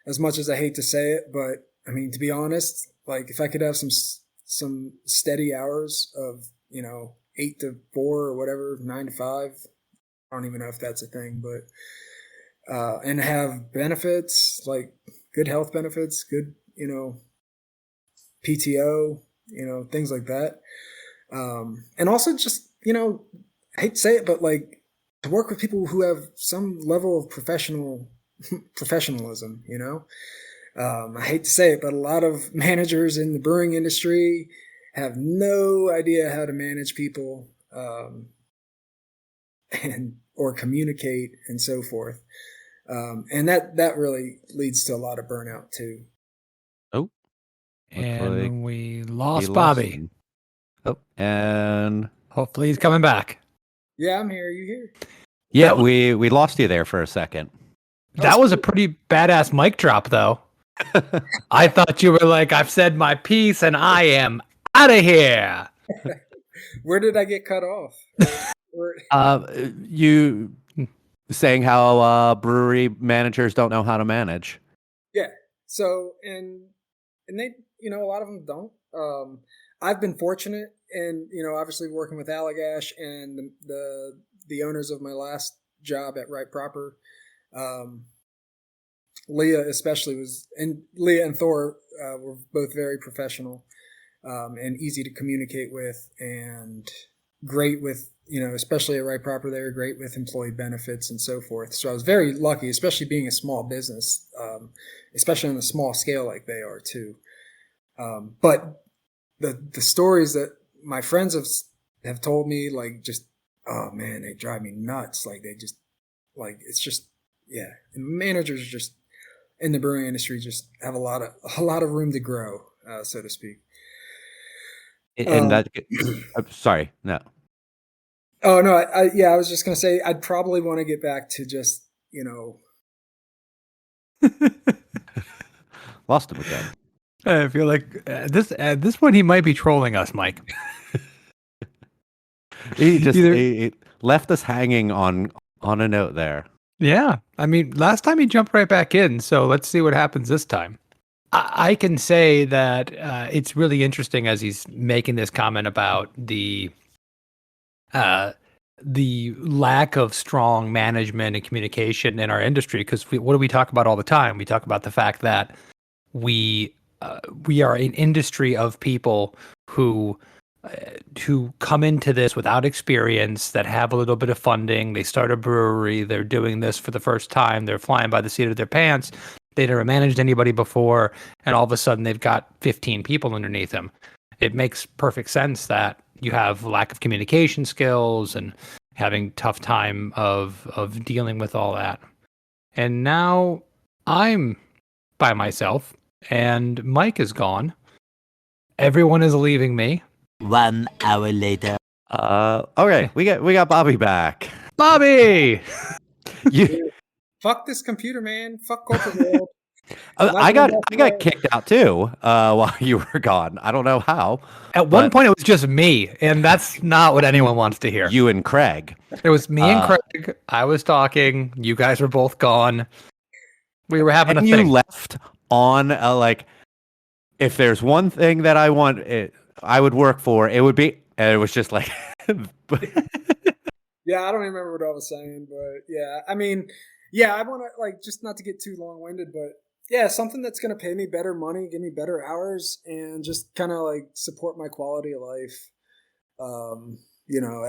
As much as I hate to say it, but I mean, to be honest, like if I could have some steady hours of 8 to 4 or whatever, 9 to 5. I don't even know if that's a thing, but and have benefits like good health benefits, good PTO, things like that. And also just I hate to say it, but like to work with people who have some level of professionalism. I hate to say it, but a lot of managers in the brewing industry have no idea how to manage people or communicate and so forth. And that really leads to a lot of burnout too. Oh, And like we we lost lost Bobby. him. Oh, and Hopefully he's coming back. Yeah, I'm here. You here? yeah, That- we lost you there for a second. That was a pretty badass mic drop, though. I thought you were like, I've said my piece and I am out of here. Where did I get cut off? You saying how brewery managers don't know how to manage. Yeah. So and they, a lot of them don't. I've been fortunate, and obviously working with Allagash and the owners of my last job at Right Proper. Leah especially and Leah and Thor were both very professional and easy to communicate with, and great with especially at Right Proper, they were great with employee benefits and so forth. So I was very lucky, especially being a small business, especially on a small scale like they are too. But the stories that my friends have told me, like, just, oh man, they drive me nuts. Like they just, like, it's just, yeah. And managers just in the brewing industry just have a lot of room to grow, so to speak. And that, I'm sorry, no. Oh no, I was just gonna say I'd probably want to get back to just Lost him again. I feel like at this point he might be trolling us, Mike. He just Either- he left us hanging on a note there. Yeah. I mean, last time he jumped right back in, so let's see what happens this time. I can say that it's really interesting as he's making this comment about uh, the lack of strong management and communication in our industry. Because what do we talk about all the time? We talk about the fact that we we are an industry of people who who come into this without experience, that have a little bit of funding. They start a brewery. They're doing this for the first time. They're flying by the seat of their pants. They never managed anybody before, and all of a sudden they've got 15 people underneath them. It makes perfect sense that you have lack of communication skills and having tough time of dealing with all that. And now I'm by myself, and Mike is gone. Everyone is leaving me. 1 hour later. Okay, we got Bobby back. Bobby! You, Fuck this computer, man. Fuck corporate world. I got kicked out too while you were gone. I don't know how. At one point, it was just me, and that's not what anyone wants to hear. You and Craig. It was me and Craig. I was talking. You guys were both gone. We were having and a you thing. left on like, if there's one thing that I want, I would work for, it would be, and it was just like, Yeah, I don't even remember what I was saying, but yeah, I mean, yeah, I want to like just not to get too long-winded, but yeah, something that's going to pay me better money, give me better hours, and just kind of like support my quality of life.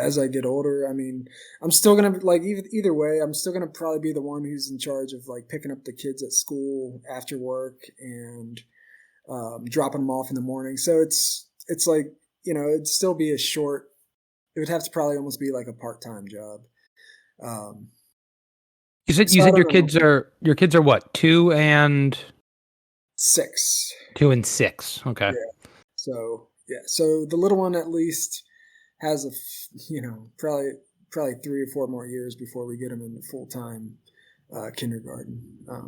As I get older, I mean, I'm still gonna like either way, I'm still gonna probably be the one who's in charge of like picking up the kids at school after work and dropping them off in the morning. So it's like it'd still be a short. It would have to probably almost be like a part-time job. You said your kids are what, 2 and 6. 2 and 6. Okay. Yeah. So the little one at least has probably 3 or 4 more years before we get him into full-time kindergarten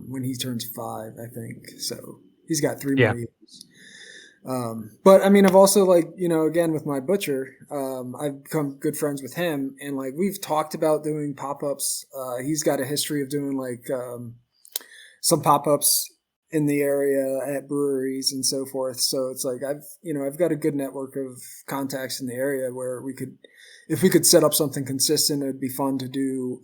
when he turns 5, I think. So he's got 3 more years. But I mean, I've also again with my butcher, I've become good friends with him, and like we've talked about doing pop-ups. He's got a history of doing some pop-ups in the area at breweries and so forth. So it's like I've got a good network of contacts in the area where if we could set up something consistent, it'd be fun to do.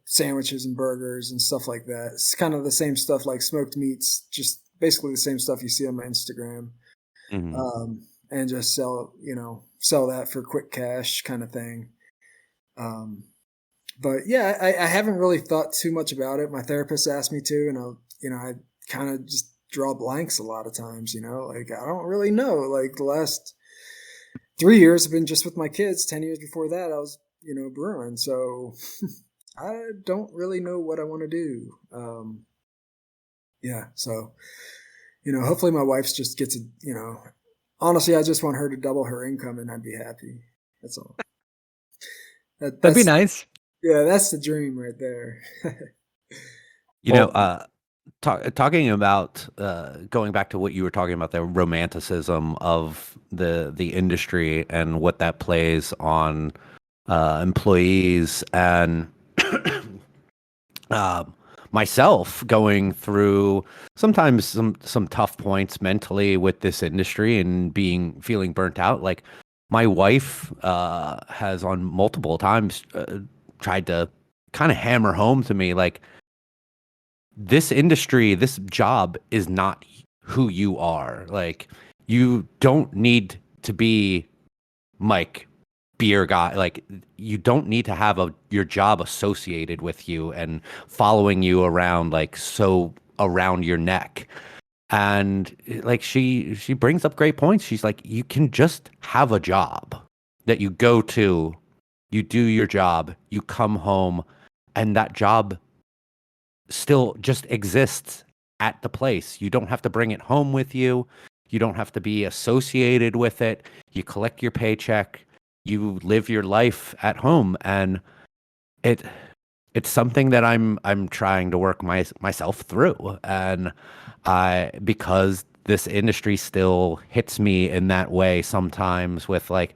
Sandwiches and burgers and stuff like that. It's kind of the same stuff like smoked meats, just basically the same stuff you see on my Instagram. mm-hmm. And just sell that for quick cash kind of thing. But yeah, I haven't really thought too much about it. My therapist asked me to, and I kind of just draw blanks a lot of times, like I don't really know. Like the last 3 years have been just with my kids. 10 years before that, I was, brewing. So I don't really know what I want to do. So, hopefully my wife just gets honestly, I just want her to double her income and I'd be happy. That's all. That'd be nice. Yeah, that's the dream right there. Talking about going back to what you were talking about, the romanticism of the industry and what that plays on employees and myself going through sometimes some tough points mentally with this industry and feeling burnt out. Like my wife has on multiple times tried to kind of hammer home to me, like, this industry, this job is not who you are. Like, you don't need to be Mike, beer guy. Like, you don't need to have your job associated with you and following you around, like, so around your neck. And like she brings up great points. She's like, you can just have a job that you go to, you do your job, you come home, and that job still just exists at the place. You don't have to bring it home with you. You don't have to be associated with it. You collect your paycheck, you live your life at home, and it's something that I'm trying to work myself through. And because this industry still hits me in that way sometimes with like,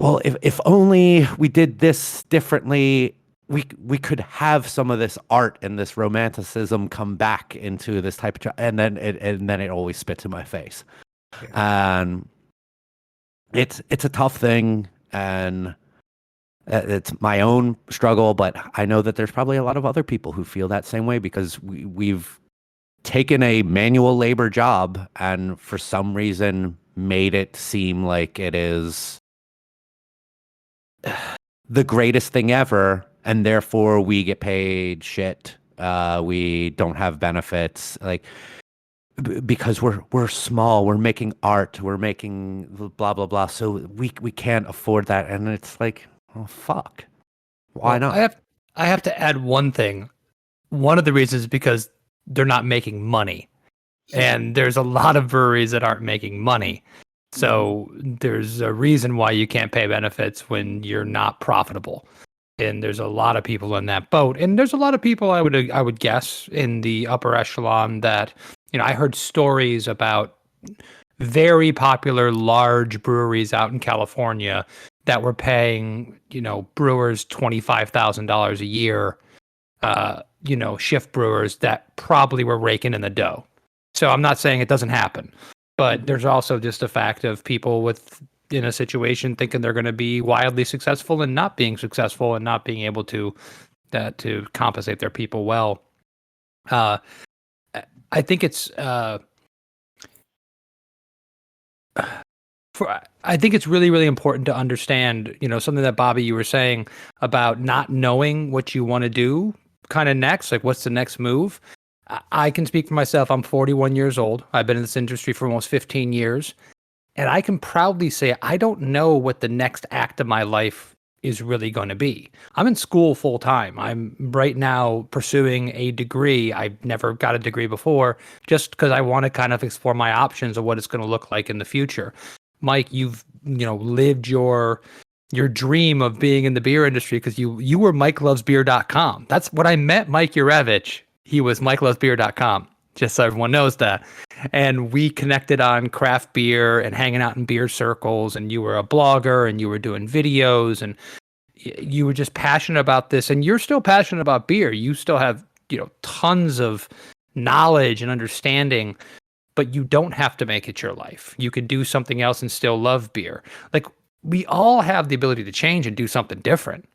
well, if only we did this differently, we could have some of this art and this romanticism come back into this type of, and then it always spits in my face. And it's a tough thing, and it's my own struggle, but I know that there's probably a lot of other people who feel that same way, because we've taken a manual labor job and for some reason made it seem like it is the greatest thing ever, and therefore we get paid shit. We don't have benefits, like because we're small, we're making art, we're making blah blah blah, so we can't afford that, and it's like, oh fuck, why Well, not? I have to add one thing. One of the reasons is because they're not making money. And there's a lot of breweries that aren't making money. So there's a reason why you can't pay benefits when you're not profitable. And there's a lot of people in that boat. And there's a lot of people I would guess in the upper echelon that, I heard stories about very popular large breweries out in California that were paying, brewers $25,000 a year, shift brewers that probably were raking in the dough. So I'm not saying it doesn't happen, but there's also just a fact of people in a situation thinking they're going to be wildly successful and not being successful and not being able to compensate their people well. I think it's I think it's really, really important to understand, something that Bobby, you were saying about not knowing what you want to do kind of next, like what's the next move. I can speak for myself. I'm 41 years old. I've been in this industry for almost 15 years. And I can proudly say I don't know what the next act of my life is really going to be. I'm in school full time. I'm right now pursuing a degree. I've never got a degree before, just because I want to kind of explore my options of what it's going to look like in the future. Mike, you've lived your dream of being in the beer industry, because you were MikeLovesBeer.com. That's what I met Mike Urevich. He was MikeLovesBeer.com, just so everyone knows that. And we connected on craft beer and hanging out in beer circles. And you were a blogger and you were doing videos and you were just passionate about this. And you're still passionate about beer. You still have, tons of knowledge and understanding, but you don't have to make it your life. You could do something else and still love beer. Like, we all have the ability to change and do something different.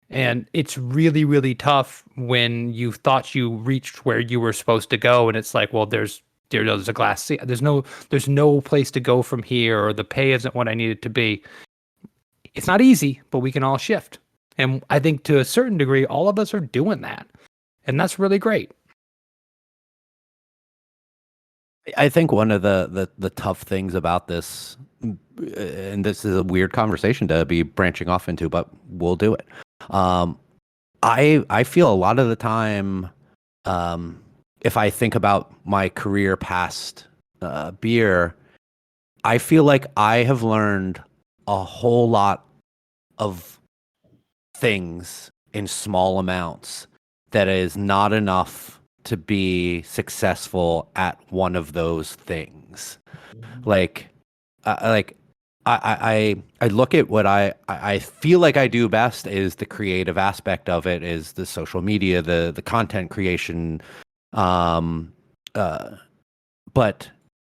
And it's really, really tough when you thought you reached where you were supposed to go, and it's like, well, there's a glass ceiling. There's no place to go from here, or the pay isn't what I need it to be. It's not easy, but we can all shift. And I think to a certain degree, all of us are doing that. And that's really great. I think one of the tough things about this, and this is a weird conversation to be branching off into, but we'll do it. I feel a lot of the time, if I think about my career past beer, I feel like I have learned a whole lot of things in small amounts that is not enough to be successful at one of those things. Like I look at what I feel like I do best is the creative aspect of it, is the social media, the content creation. But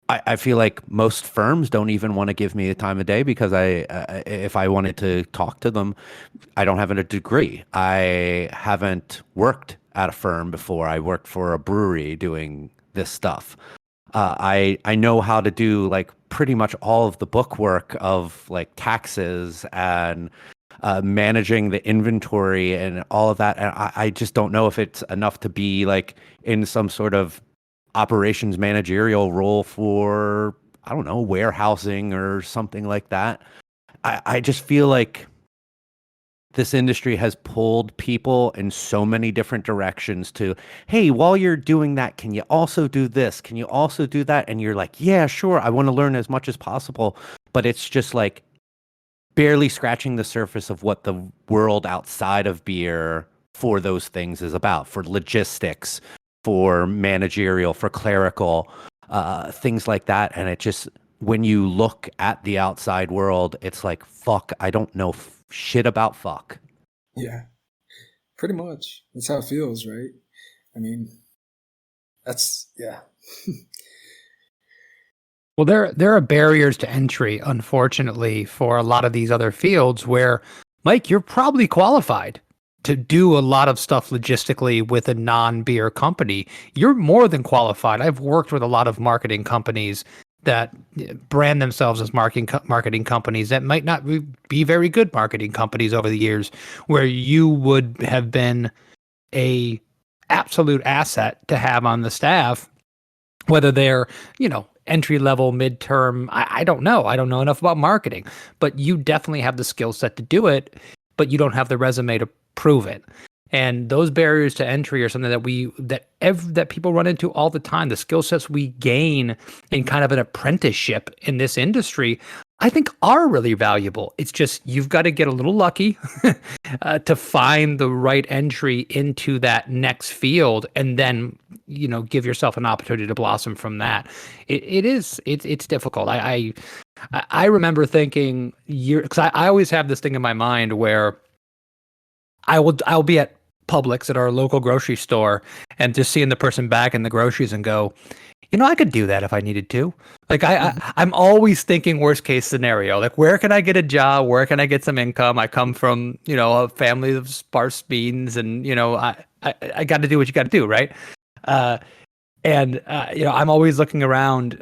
I feel like most firms don't even want to give me the time of day, because if I wanted to talk to them, I don't have a degree. I haven't worked at a firm before. I worked for a brewery doing this stuff. I know how to do like pretty much all of the bookwork of like taxes and managing the inventory and all of that. And I just don't know if it's enough to be like in some sort of operations managerial role for, I don't know, warehousing or something like that. I just feel like this industry has pulled people in so many different directions to, hey, while you're doing that, can you also do this? Can you also do that? And you're like, yeah, sure, I want to learn as much as possible. But it's just like barely scratching the surface of what the world outside of beer for those things is about, for logistics, for managerial, for clerical, things like that. And it just, when you look at the outside world, it's like, fuck, I don't know shit about fuck. Yeah, pretty much. That's how it feels, right? I mean, yeah. Well, there are barriers to entry, unfortunately, for a lot of these other fields where, Mike, you're probably qualified to do a lot of stuff logistically with a non-beer company. You're more than qualified. I've worked with a lot of marketing companies that brand themselves as marketing companies that might not be very good marketing companies over the years, where you would have been a absolute asset to have on the staff, whether they're, entry level, midterm. I don't know. I don't know enough about marketing, but you definitely have the skill set to do it, but you don't have the resume to prove it. And those barriers to entry are something that people run into all the time. The skill sets we gain in kind of an apprenticeship in this industry, I think, are really valuable. It's just you've got to get a little lucky to find the right entry into that next field, and then give yourself an opportunity to blossom from that. It's difficult. I remember thinking because I always have this thing in my mind where I'll be at Publix at our local grocery store and just seeing the person bagging the groceries and go, I could do that if I needed to. Like I'm always thinking worst case scenario. Like, where can I get a job? Where can I get some income? I come from, a family of sparse means, and I got to do what you got to do, right? I'm always looking around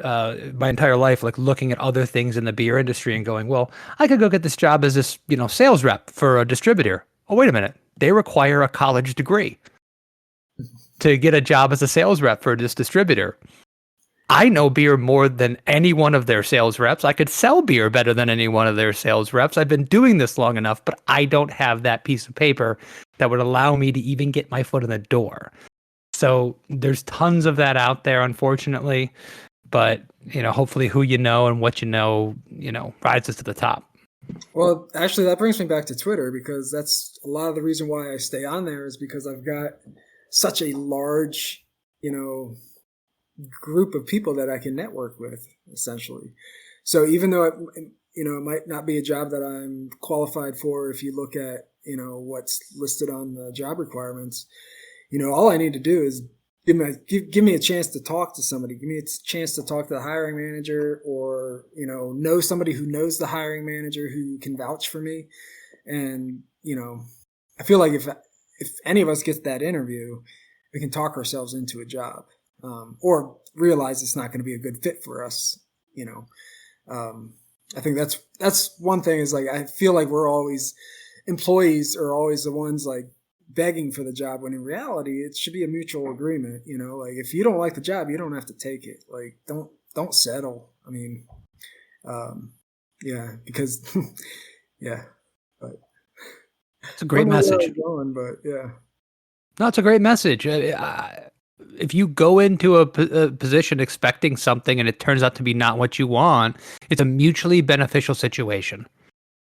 my entire life, like looking at other things in the beer industry and going, well, I could go get this job as this, sales rep for a distributor. Oh, wait a minute. They require a college degree to get a job as a sales rep for this distributor. I know beer more than any one of their sales reps. I could sell beer better than any one of their sales reps. I've been doing this long enough, but I don't have that piece of paper that would allow me to even get my foot in the door. So there's tons of that out there, unfortunately. But, hopefully who you know and what rises to the top. Well, actually, that brings me back to Twitter, because that's a lot of the reason why I stay on there, is because I've got such a large, group of people that I can network with, essentially. So even though it might not be a job that I'm qualified for, if you look at what's listed on the job requirements, all I need to do is give me a chance to talk to somebody, give me a chance to talk to the hiring manager, or know somebody who knows the hiring manager who can vouch for me. And I feel like if any of us gets that interview, we can talk ourselves into a job. Or realize it's not going to be a good fit for us. I think that's one thing, is like, I feel like employees are always the ones like begging for the job, when in reality it should be a mutual agreement. Like, if you don't like the job, you don't have to take it. Like, don't settle. I mean, because yeah, but it's a great message. But yeah. No, it's a great message. If you go into a position expecting something and it turns out to be not what you want, it's a mutually beneficial situation.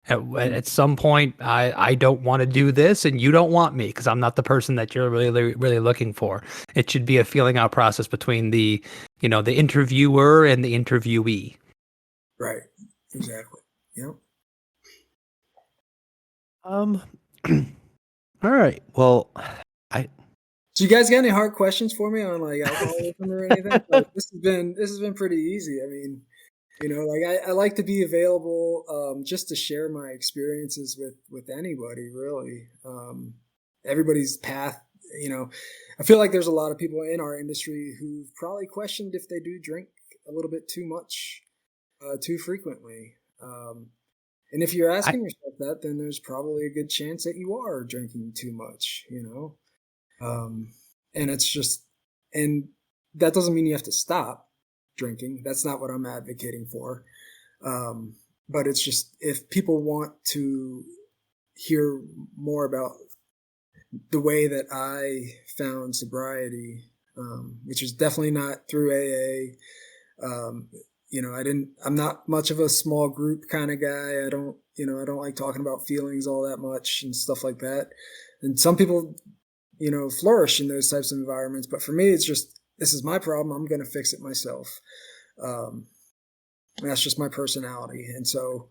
At some point, I don't want to do this, and you don't want me because I'm not the person that you're really, really looking for. It should be a feeling out process between the interviewer and the interviewee. Right. Exactly. Yep. All right. Well, So you guys got any hard questions for me on like alcoholism or anything? Like, this has been pretty easy. I mean, like I like to be available just to share my experiences with anybody, really. Everybody's path, I feel like there's a lot of people in our industry who've probably questioned if they do drink a little bit too much, too frequently. And if you're asking yourself that, then there's probably a good chance that you are drinking too much, and it's just, and that doesn't mean you have to stop drinking. That's not what I'm advocating for. But it's just, if people want to hear more about the way that I found sobriety, which is definitely not through AA. I'm not much of a small group kind of guy. I don't like talking about feelings all that much and stuff like that. And some people, flourish in those types of environments. But for me, it's just, this is my problem. I'm going to fix it myself. That's just my personality. And so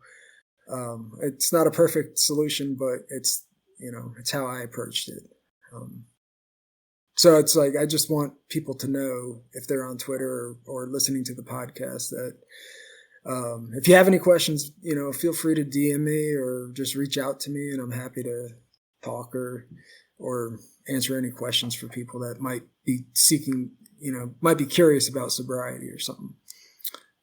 it's not a perfect solution, but it's, it's how I approached it. So it's like, I just want people to know, if they're on Twitter or listening to the podcast, that if you have any questions, feel free to DM me or just reach out to me, and I'm happy to talk or answer any questions for people that might be seeking, might be curious about sobriety or something.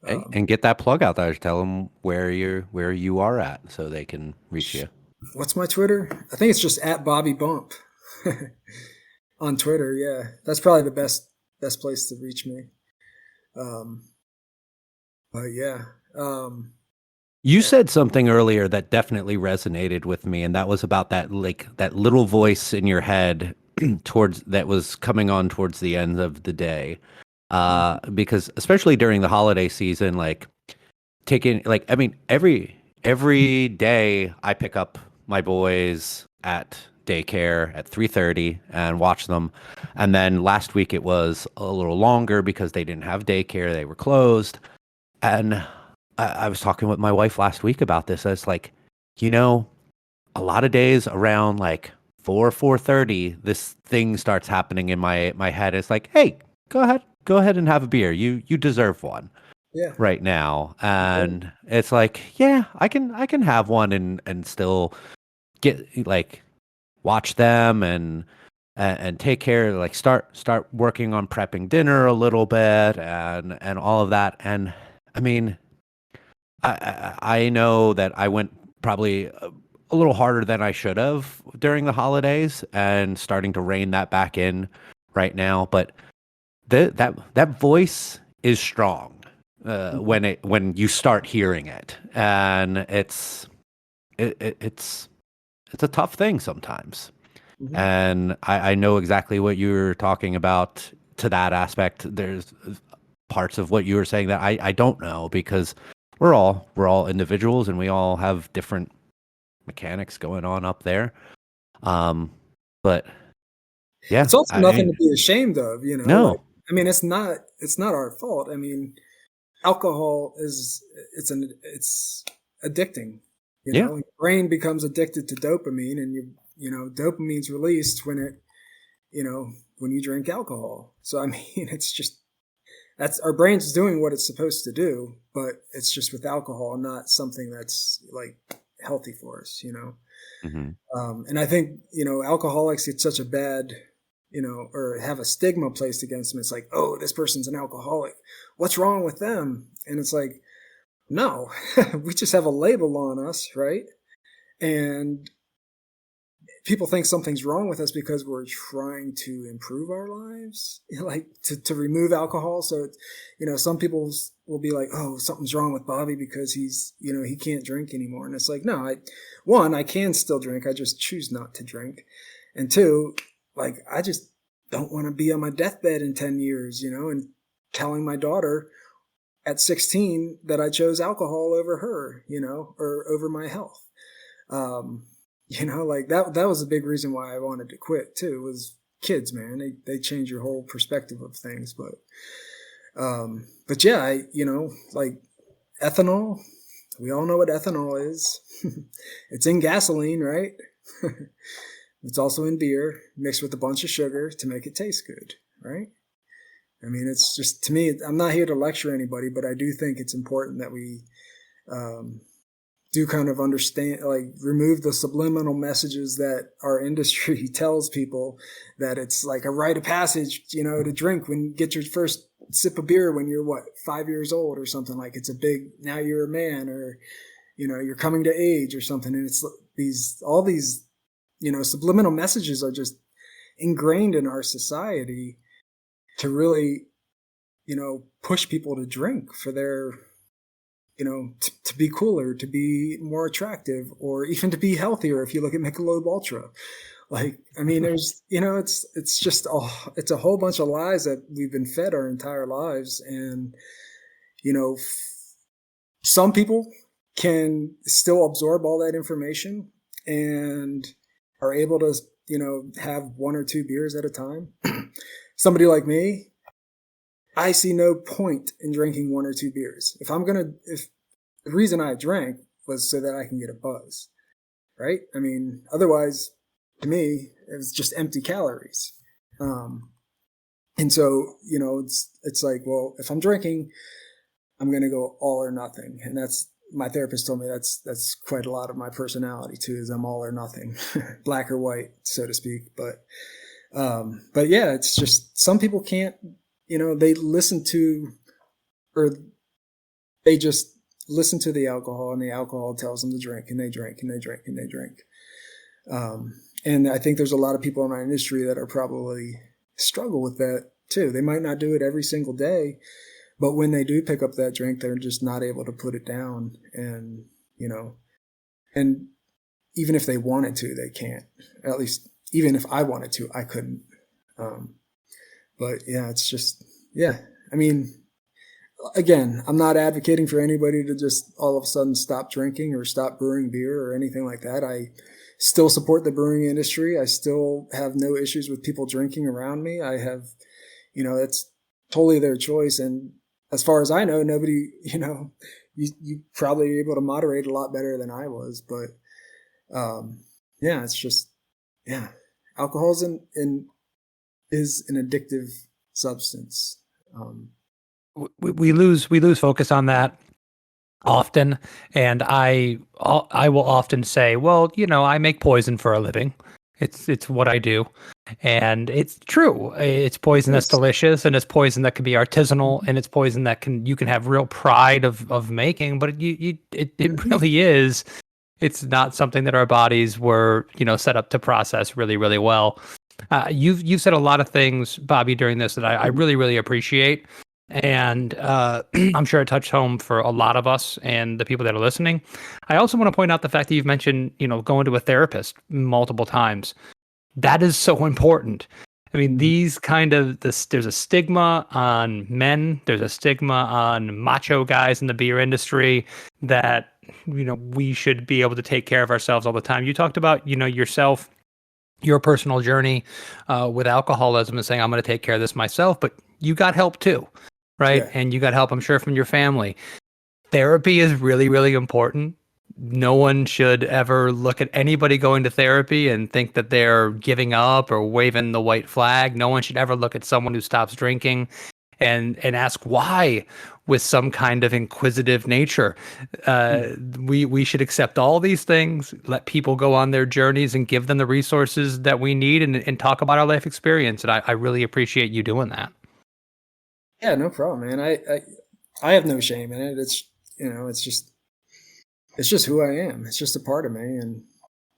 Hey, and get that plug out there. Tell them where you are at, so they can reach you. What's my Twitter? I think it's just at Bobby Bump on Twitter. Yeah, that's probably the best place to reach me. But yeah. You said something earlier that definitely resonated with me, and that was about that little voice in your head that was coming on towards the end of the day. Because especially during the holiday season, every day I pick up my boys at daycare at 3:30 and watch them. And then last week it was a little longer because they didn't have daycare. They were closed. And I was talking with my wife last week about this. I was like, a lot of days around 4:30, this thing starts happening in my head. It's like, hey, go ahead and have a beer. You deserve one. Yeah. Right now. And it's like, yeah, I can have one and still get watch them and take care, start working on prepping dinner a little bit and all of that. And I mean, I know that I went probably a little harder than I should have during the holidays, and starting to rein that back in right now. But that voice is strong when you start hearing it, and it's a tough thing sometimes. Mm-hmm. And I know exactly what you were talking about to that aspect. There's parts of what you were saying that I don't know, because we're all individuals and we all have different mechanics going on up there. But yeah, it's also nothing to be ashamed of, No. it's not our fault. I mean, alcohol it's addicting. Your brain becomes addicted to dopamine, and dopamine's released when you drink alcohol. So I mean, that's our brain's doing what it's supposed to do, but it's just with alcohol, not something that's healthy for us. Mm-hmm. And I think alcoholics get such a bad or have a stigma placed against them. It's like, oh, this person's an alcoholic, what's wrong with them? And it's like, no, we just have a label on us, right? And people think something's wrong with us because we're trying to improve our lives, to remove alcohol. So, some people will be like, oh, something's wrong with Bobby because he's, he can't drink anymore. And it's like, no, I can still drink. I just choose not to drink. And two, I just don't want to be on my deathbed in 10 years, and telling my daughter at 16 that I chose alcohol over her, or over my health. That was a big reason why I wanted to quit too, was kids, man. They change your whole perspective of things. But yeah, ethanol, we all know what ethanol is. It's in gasoline, right? It's also in beer, mixed with a bunch of sugar to make it taste good, right? I mean, it's just, to me, I'm not here to lecture anybody, but I do think it's important that we do kind of understand, remove the subliminal messages that our industry tells people, that it's like a rite of passage, to drink when you get your first sip of beer when you're 5 years old or something. Like it's a big, now you're a man, or, you're coming to age or something. And it's all these subliminal messages are just ingrained in our society to really, push people to drink for their, to be cooler, to be more attractive, or even to be healthier. If you look at Michelob Ultra, there's, it's just, it's a whole bunch of lies that we've been fed our entire lives. And, some people can still absorb all that information and are able to, have 1 or 2 beers at a time. Somebody like me, I see no point in drinking 1 or 2 beers. If the reason I drank was so that I can get a buzz, right? I mean, otherwise, to me, it was just empty calories. And so, it's like, well, if I'm drinking, I'm going to go all or nothing. And that's, my therapist told me that's quite a lot of my personality too, is I'm all or nothing, black or white, so to speak. But yeah, it's just, some people can't, they listen to, or they just listen to the alcohol, and the alcohol tells them to drink, and they drink and they drink and they drink. And I think there's a lot of people in our industry that are probably struggle with that too. They might not do it every single day, but when they do pick up that drink, they're just not able to put it down. And, and even if they wanted to, they can't. At least, even if I wanted to, I couldn't. But yeah, it's just, yeah. I mean, again, I'm not advocating for anybody to just all of a sudden stop drinking or stop brewing beer or anything like that. I still support the brewing industry. I still have no issues with people drinking around me. I have, it's totally their choice. And as far as I know, nobody, you probably are able to moderate a lot better than I was. But yeah, it's just, yeah, alcohol is an addictive substance. We lose focus on that often, and I will often say, well, I make poison for a living. It's what I do, and it's true. It's poison that's delicious, and it's poison that can be artisanal, and it's poison that you can have real pride of making. But it really is. It's not something that our bodies were set up to process really, really well. You've said a lot of things, Bobby, during this that I really, really appreciate. And I'm sure it touched home for a lot of us and the people that are listening. I also want to point out the fact that you've mentioned, going to a therapist multiple times. That is so important. I mean, there's a stigma on men. There's a stigma on macho guys in the beer industry that, we should be able to take care of ourselves all the time. You talked about, yourself, your personal journey with alcoholism, and saying, I'm going to take care of this myself, but you got help too. Right. Yeah. And you got help, I'm sure, from your family. Therapy is really, really important. No one should ever look at anybody going to therapy and think that they're giving up or waving the white flag. No one should ever look at someone who stops drinking and ask why with some kind of inquisitive nature. We should accept all these things, let people go on their journeys and give them the resources that we need, and talk about our life experience. And I really appreciate you doing that. Yeah, no problem, man. I have no shame in it. It's, it's just who I am. It's just a part of me. And,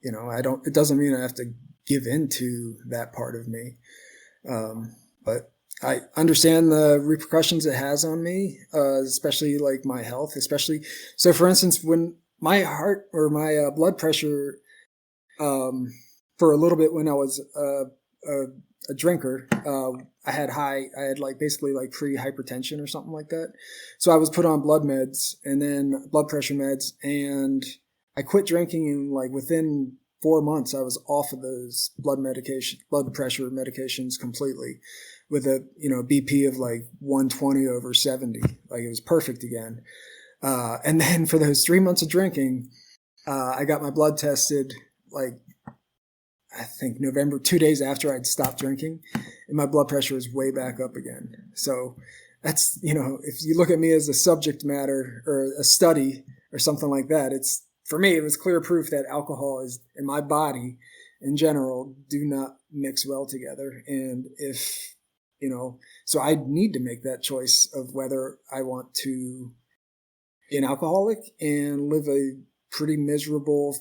it doesn't mean I have to give into that part of me. But I understand the repercussions it has on me, especially like my health, so for instance, when my heart or my blood pressure, for a little bit when I was, a drinker, I had basically like pre-hypertension or something like that. So I was put on blood meds and then blood pressure meds, and I quit drinking, and like within 4 months I was off of those blood pressure medications completely, with a BP of like 120/70. Like, it was perfect again. And then for those 3 months of drinking, I got my blood tested like, I think November, 2 days after I'd stopped drinking, and my blood pressure was way back up again. So that's, if you look at me as a subject matter or a study or something like that, for me, it was clear proof that alcohol is in my body in general do not mix well together. And if, so I need to make that choice of whether I want to be an alcoholic and live a pretty miserable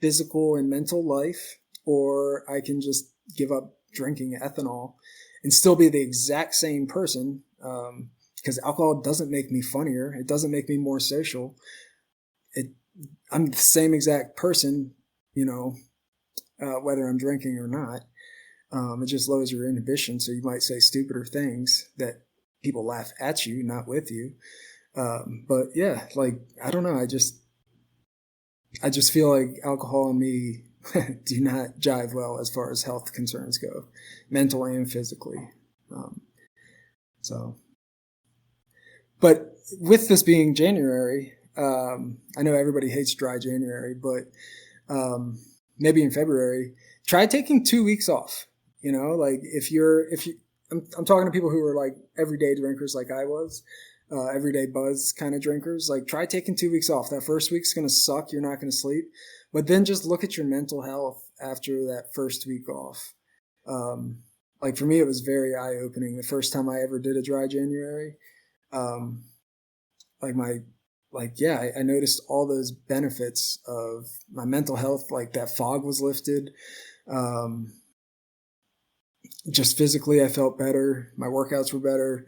physical and mental life, or I can just give up drinking ethanol and still be the exact same person. Because alcohol doesn't make me funnier. It doesn't make me more social. I'm the same exact person, whether I'm drinking or not. It just lowers your inhibition. So you might say stupider things that people laugh at you, not with you. But yeah, like, I don't know. I just feel like alcohol and me do not jive well as far as health concerns go, mentally and physically. So But with this being January, I know everybody hates dry January, but maybe in February, try taking 2 weeks off. Like if you, I'm talking to people who are like everyday drinkers, like I was, everyday buzz kind of drinkers. Like try taking 2 weeks off. That first week's gonna suck. You're not gonna sleep, but then just look at your mental health after that first week off. Like for me, it was very eye opening. The first time I ever did a dry January, like I noticed all those benefits of my mental health. Like that fog was lifted. Just physically, I felt better. My workouts were better.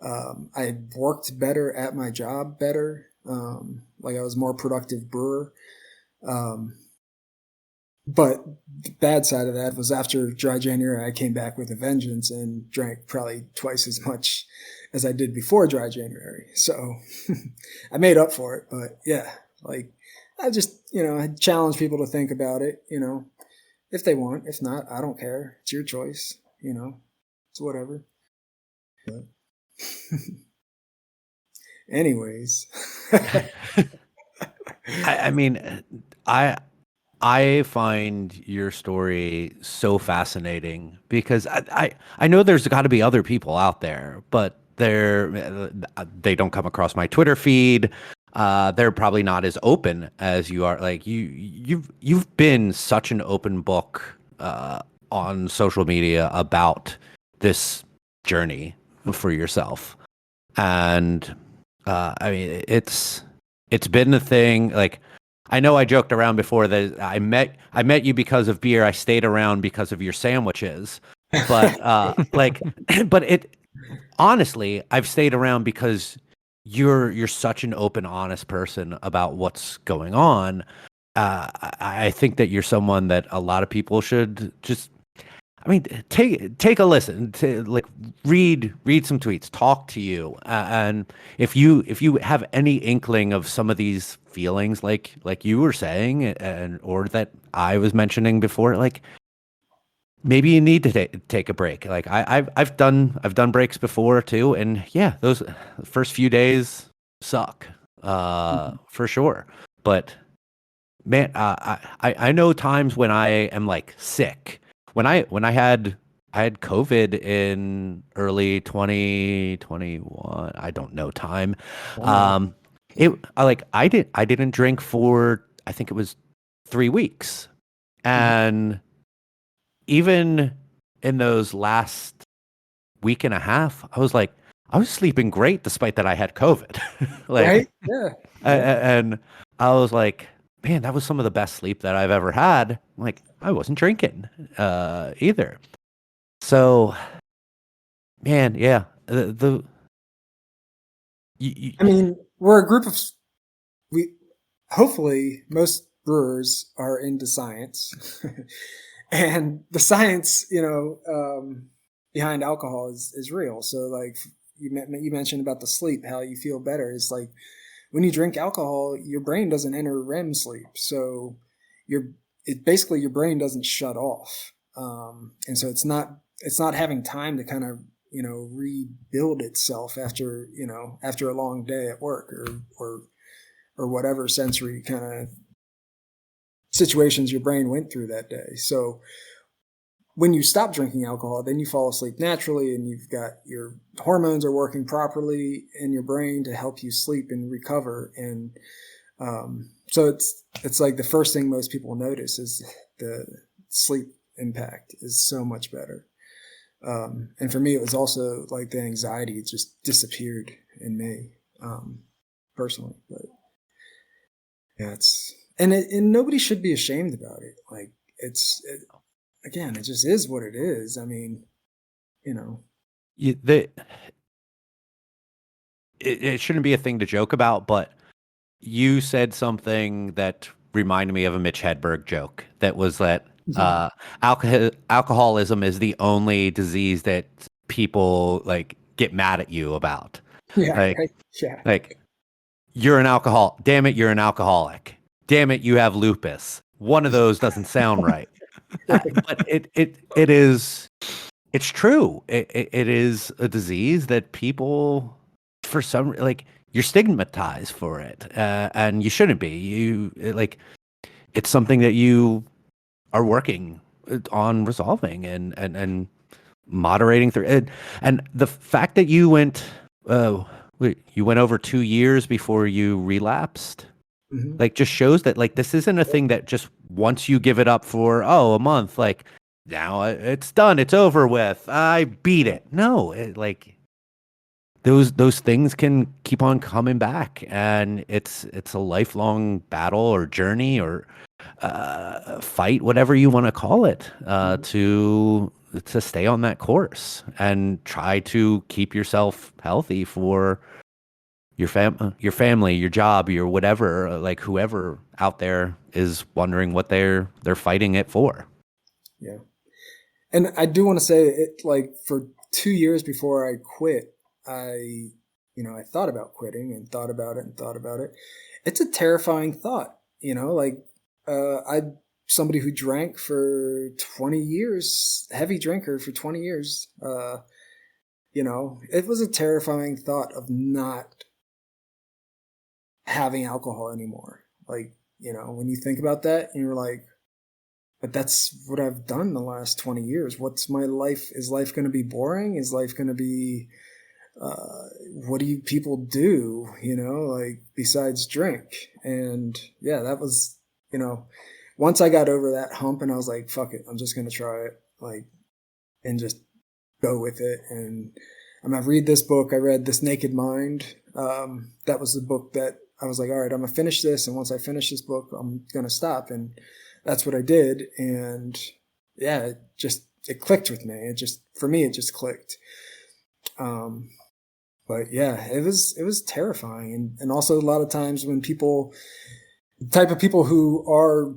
I worked better at my job better. Like I was more productive brewer. But the bad side of that was after dry January, I came back with a vengeance and drank probably twice as much as I did before dry January. So I made up for it. But yeah, like I just, I challenge people to think about it, if they want. If not, I don't care. It's your choice, it's whatever. But anyways. I mean, I find your story so fascinating because I know there's got to be other people out there, but they don't come across my Twitter feed. They're probably not as open as you are. Like you've been such an open book on social media about this journey for yourself, and I mean it's been a thing. Like I know I joked around before that I met you because of beer. I stayed around because of your sandwiches, but but it honestly, I've stayed around because you're such an open, honest person about what's going on. I think that you're someone that a lot of people should just. I mean, take a listen to read some tweets, talk to you, and if you have any inkling of some of these feelings, like you were saying, and or that I was mentioning before, like maybe you need to take a break. Like I've done breaks before too, and yeah, those first few days suck, for sure. But man, I know times when I am like sick. When I had COVID in early 2021, I don't know time. Wow. I didn't drink for I think it was 3 weeks, and even in those last week and a half, I was sleeping great despite that I had COVID. Right? Yeah. And I was like, man, that was some of the best sleep that I've ever had. Like, I wasn't drinking either. So, man, yeah, I mean, we're a group of hopefully most brewers are into science, and the science, behind alcohol is real. So, like you mentioned about the sleep, how you feel better. It's like when you drink alcohol, your brain doesn't enter REM sleep, so basically your brain doesn't shut off, and so it's not having time to kind of rebuild itself after a long day at work or whatever sensory kind of situations your brain went through that day. So when you stop drinking alcohol, then you fall asleep naturally, and you've got your hormones are working properly in your brain to help you sleep and recover. And so it's like the first thing most people notice is the sleep impact is so much better. And for me, it was also like the anxiety just disappeared in me, personally. But yeah, and nobody should be ashamed about it. Like again, it just is what it is. I mean, it shouldn't be a thing to joke about, but you said something that reminded me of a Mitch Hedberg joke that was that alcoholism is the only disease that people like get mad at you about. yeah, Like, right? Yeah, like you're an alcohol. Damn it, you're an alcoholic. Damn it, you have lupus. One of those doesn't sound right. But it is. It's true. It is a disease that people for some like you're stigmatized for it, and you shouldn't be. It's something that you are working on resolving and moderating through it. And the fact that you went over 2 years before you relapsed, like just shows that like this isn't a thing that just once you give it up for a month, like now it's done, it's over with, I beat it. No, like those things can keep on coming back, and it's a lifelong battle or journey or fight, whatever you want to call it, to stay on that course and try to keep yourself healthy for your family, your job, your whatever, like whoever out there is wondering what they're fighting it for. Yeah. And I do want to say it, like for 2 years before I quit, I thought about quitting and thought about it and thought about it. It's a terrifying thought, like I'm somebody who drank for 20 years, heavy drinker for 20 years. It was a terrifying thought of not having alcohol anymore. Like, when you think about that and you're like, but that's what I've done the last 20 years. What's my life? Is life going to be boring? Is life going to be, what do you people do, like besides drink? And yeah, that was, once I got over that hump and I was like, fuck it, I'm just going to try it, like, and just go with it. And I'm going to read this book. I read This Naked Mind. That was the book that I was like, all right, I'm going to finish this. And once I finish this book, I'm going to stop. And that's what I did. And yeah, it clicked with me. For me, it just clicked. But yeah, it was terrifying. And also a lot of times when the type of people who are,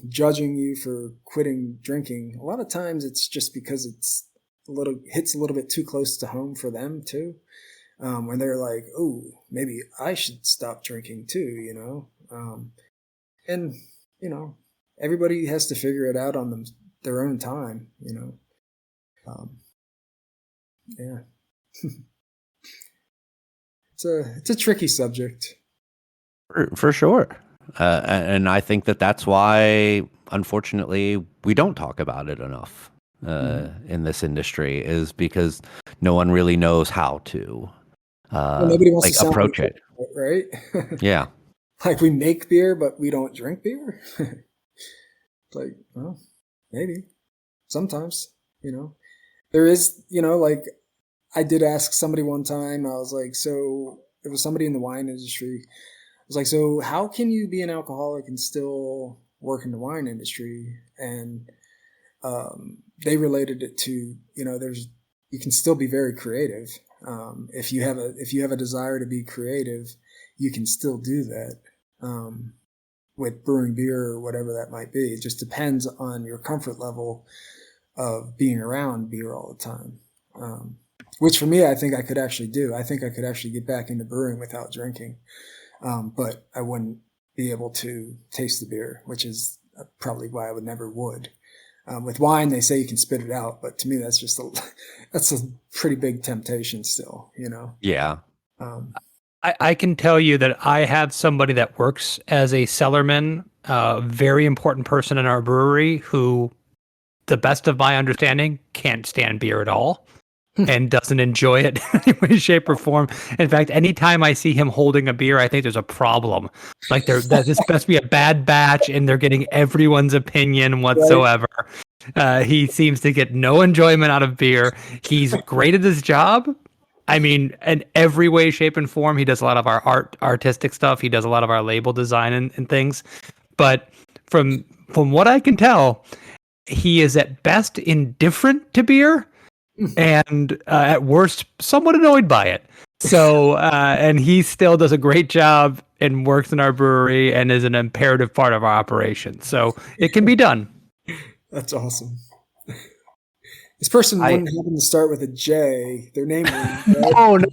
judging you for quitting drinking, a lot of times it's just because hits a little bit too close to home for them too. When they're like, oh, maybe I should stop drinking too, and, everybody has to figure it out on their own time, yeah. It's a tricky subject. For sure. And I think that's why, unfortunately, we don't talk about it enough in this industry, is because no one really knows how to nobody wants to approach it. Right? Yeah. Like we make beer, but we don't drink beer. Like, well, maybe sometimes, there is, like I did ask somebody one time, I was like, so it was somebody in the wine industry. I was like, so how can you be an alcoholic and still work in the wine industry? And they related it to, you can still be very creative. If you have a desire to be creative, you can still do that with brewing beer or whatever that might be. It just depends on your comfort level of being around beer all the time. Which for me, I think I could actually do. I think I could actually get back into brewing without drinking. But I wouldn't be able to taste the beer, which is probably why I never would. With wine, they say you can spit it out, but to me, that's a pretty big temptation still, Yeah. I can tell you that I have somebody that works as a cellarman, a very important person in our brewery who, the best of my understanding, can't stand beer at all and doesn't enjoy it in any way, shape, or form. In fact, anytime I see him holding a beer, I think there's a problem. Like this must be a bad batch and they're getting everyone's opinion whatsoever. Right. He seems to get no enjoyment out of beer. He's great at his job. I mean, in every way, shape, and form. He does a lot of our artistic stuff. He does a lot of our label design and things. But from what I can tell, he is at best indifferent to beer and at worst somewhat annoyed by it. So, and he still does a great job and works in our brewery and is an imperative part of our operation. So it can be done. That's awesome. This person wouldn't happen to start with a J. Their name was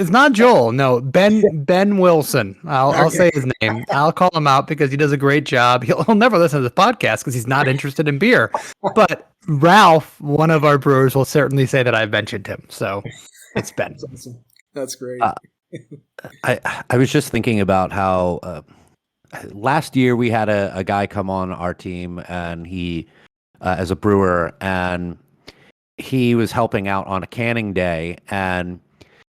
it's not Joel. No, Ben Wilson. I'll say his name. I'll call him out because he does a great job. He'll never listen to the podcast because he's not interested in beer. But Ralph, one of our brewers, will certainly say that I've mentioned him. So it's Ben. That's awesome. That's great. Uh, I was just thinking about how last year we had a guy come on our team, and he as a brewer, and he was helping out on a canning day, and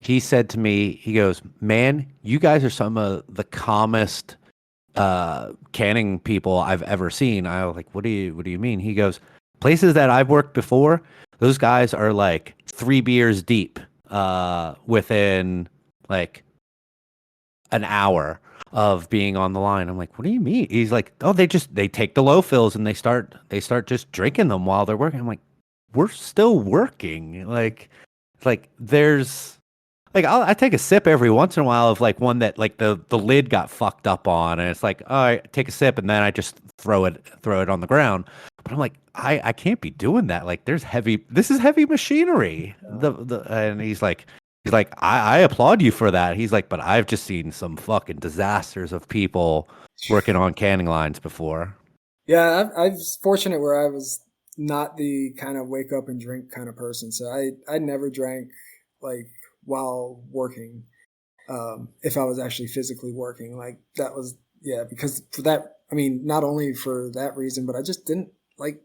he said to me, he goes, "Man, you guys are some of the calmest canning people I've ever seen." I was like, what do you mean? He goes, "Places that I've worked before, those guys are like 3 beers deep within like an hour of being on the line." I'm like, what do you mean? He's like, "Oh, they take the low fills and they start just drinking them while they're working." I'm like, we're still working. Like there's like I take a sip every once in a while of like one that like the lid got fucked up on, and it's like, all right, take a sip, and then I just throw it on the ground. But I'm like, I can't be doing that. Like this is heavy machinery. And he's like, I applaud you for that. He's like, but I've just seen some fucking disasters of people working on canning lines before. Yeah, I was fortunate where I was not the kind of wake up and drink kind of person. So I never drank like while working. If I was actually physically working, like that was, yeah, because for that, I mean, not only for that reason, but I just didn't like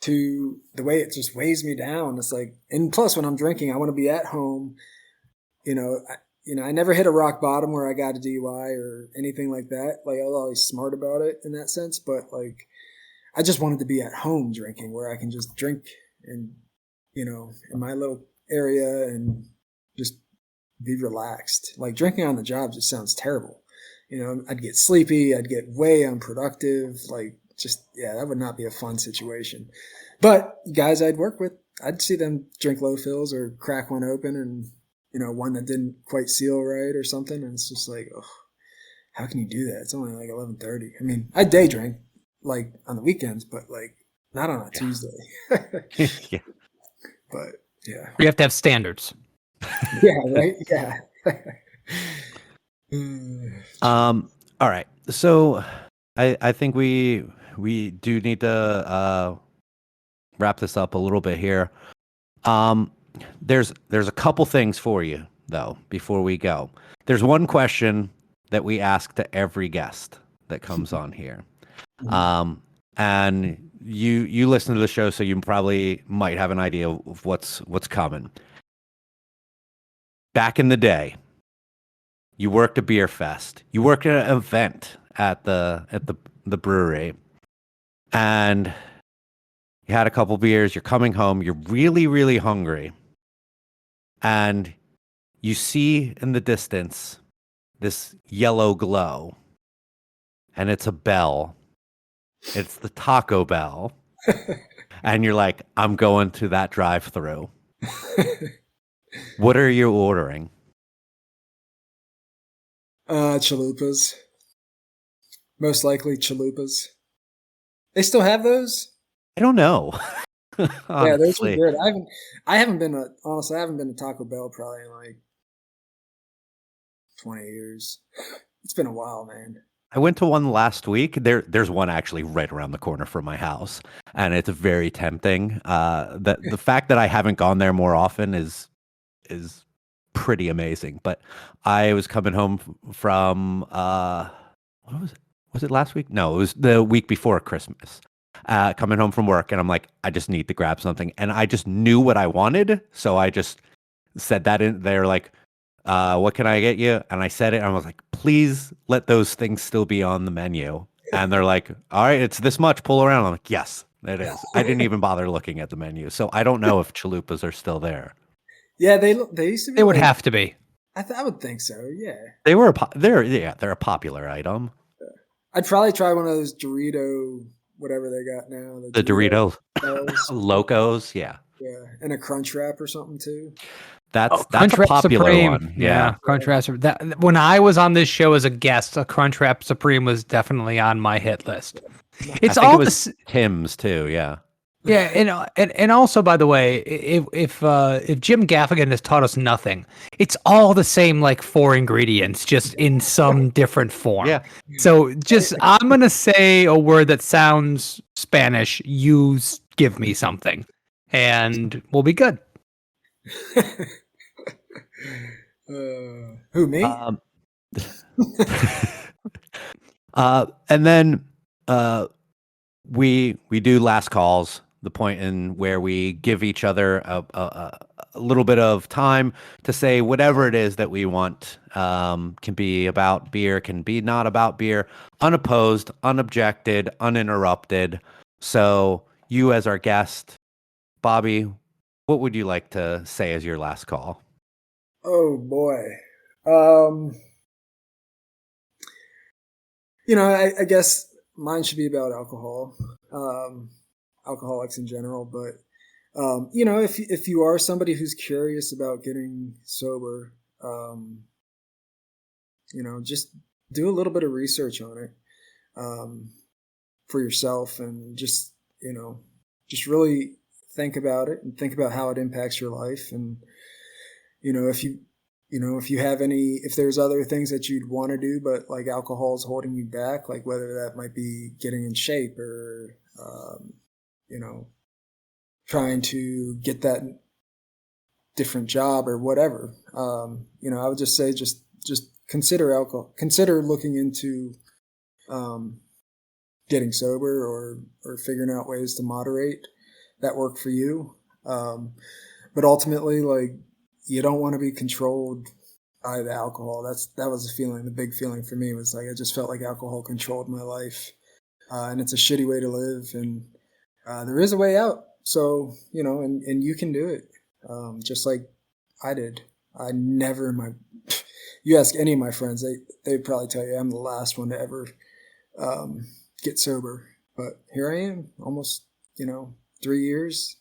to the way it just weighs me down. It's like, and plus when I'm drinking, I want to be at home. I never hit a rock bottom where I got a DUI or anything like that. Like I was always smart about it in that sense, but like I just wanted to be at home drinking where I can just drink and in my little area and just be relaxed. Like drinking on the job just sounds terrible. I'd get sleepy, I'd get way unproductive. Like just, yeah, that would not be a fun situation. But guys I'd work with, I'd see them drink low fills or crack one open and, one that didn't quite seal right or something. And it's just like, oh, how can you do that? It's only like 11:30. I mean, I day drink like on the weekends, but like not on a Tuesday. Yeah. But yeah. You have to have standards. Yeah, right? Yeah. All right. So I think we do need to wrap this up a little bit here. There's a couple things for you though before we go. There's one question that we ask to every guest that comes on here. And you listen to the show, so you probably might have an idea of what's coming. Back in the day, you worked a beer fest. You worked at an event at the brewery, and you had a couple beers. You're coming home. You're really, really hungry, and you see in the distance this yellow glow, and it's a bell. It's the Taco Bell, and you're like, I'm going to that drive-through. What are you ordering? Chalupas. Most likely chalupas. They still have those? I don't know. Yeah, those are good. I haven't been to Taco Bell probably in like 20 years. It's been a while, man. I went to one last week. There's one actually right around the corner from my house, and it's very tempting. The fact that I haven't gone there more often is pretty amazing. But I was coming home from what was it? Was it last week? No, it was the week before Christmas. Coming home from work, and I'm like, I just need to grab something, and I just knew what I wanted, so I just said that in there, like, what can I get you? And I said it, and I was like, please let those things still be on the menu. And they're like, all right, it's this much, pull around. I'm like, yes, it is. I didn't even bother looking at the menu, so I don't know if chalupas are still there. Yeah, they used to be. They would have to be. I would think so. Yeah, They're a popular item. I'd probably try one of those Dorito, whatever they got now. The Doritos Locos, yeah, and a Crunch Wrap or something too. That's Crunch a Wrap popular Supreme. one. Yeah, Crunch Wrap. That when I was on this show as a guest, a Crunch Wrap Supreme was definitely on my hit list. It's I think all it was Tim's too. Yeah. Yeah, and also, by the way, if Jim Gaffigan has taught us nothing, it's all the same, like 4 ingredients, just in some different form. Yeah. So I'm gonna say a word that sounds Spanish. You give me something, and we'll be good. Who, me? Um, and then we do last calls, the point in where we give each other a little bit of time to say whatever it is that we want. Can be about beer, can be not about beer, unopposed, unobjected, uninterrupted. So you as our guest, Bobby, what would you like to say as your last call? Oh boy. I guess mine should be about alcohol, alcoholics in general. But if you are somebody who's curious about getting sober, just do a little bit of research on it for yourself, and just really think about it and think about how it impacts your life. And if there's other things that you'd want to do, but like alcohol is holding you back, like whether that might be getting in shape or, trying to get that different job or whatever. I would just say, just consider alcohol, consider looking into, getting sober or figuring out ways to moderate that work for you. But ultimately, like, you don't want to be controlled by the alcohol. That was the feeling. The big feeling for me was like, I just felt like alcohol controlled my life. And it's a shitty way to live. And there is a way out. So, and you can do it. Just like I did. You ask any of my friends, they'd probably tell you I'm the last one to ever get sober. But here I am, almost, 3 years,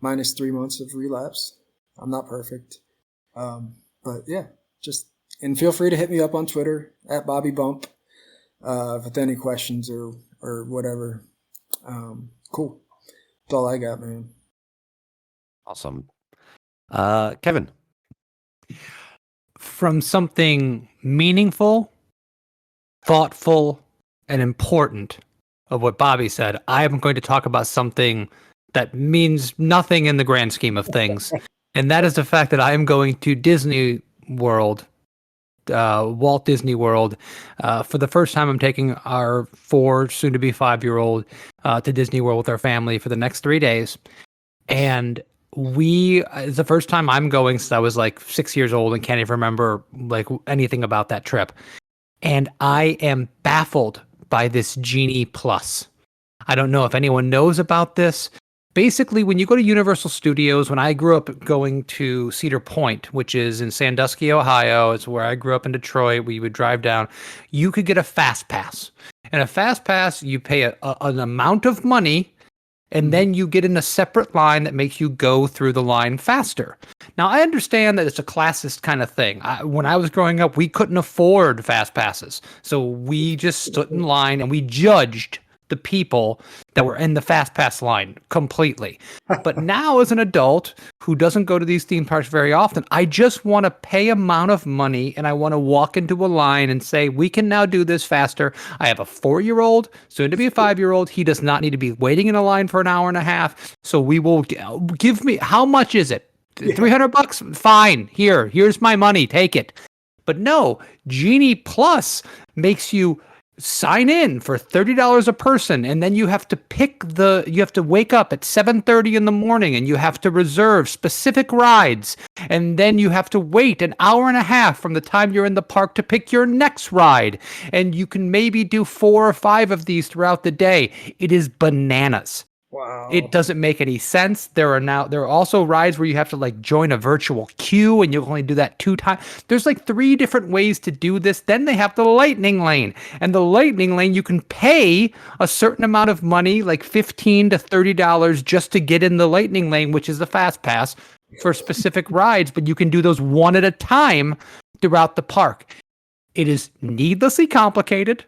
minus 3 months of relapse. I'm not perfect. But yeah, and feel free to hit me up on Twitter at Bobby Bump with any questions or whatever. Cool. That's all I got, man. Awesome. Kevin. From something meaningful, thoughtful, and important of what Bobby said, I am going to talk about something that means nothing in the grand scheme of things. And that is the fact that I am going to Disney World, Walt Disney World. For the first time, I'm taking our 4, soon to be 5-year-old to Disney World with our family for the next 3 days. And it's the first time I'm going since I was like 6 years old and can't even remember like anything about that trip. And I am baffled by this Genie Plus. I don't know if anyone knows about this. Basically, when you go to Universal Studios, when I grew up going to Cedar Point, which is in Sandusky, Ohio, it's where I grew up in Detroit, we would drive down, you could get a Fast Pass. And a Fast Pass, you pay an amount of money, and then you get in a separate line that makes you go through the line faster. Now, I understand that it's a classist kind of thing. When I was growing up, we couldn't afford Fast Passes. So we just stood in line and we judged the people that were in the Fast Pass line completely. But now as an adult who doesn't go to these theme parks very often, I just want to pay amount of money and I want to walk into a line and say, we can now do this faster. I have a 4-year-old, soon to be a 5-year-old. He does not need to be waiting in a line for an hour and a half. So we will give me, how much is it? $300? Fine. Here's my money. Take it. But no, Genie Plus makes you sign in for $30 a person, and then you have to you have to wake up at 7:30 in the morning and you have to reserve specific rides, and then you have to wait an hour and a half from the time you're in the park to pick your next ride, and you can maybe do 4 or 5 of these throughout the day. It is bananas. Wow. It doesn't make any sense. There are also rides where you have to like join a virtual queue, and you only do that 2 times. There's like 3 different ways to do this. Then they have the lightning lane, and the lightning lane, you can pay a certain amount of money, like $15 to $30 just to get in the lightning lane, which is the Fast Pass for specific rides, but you can do those one at a time throughout the park. It is needlessly complicated.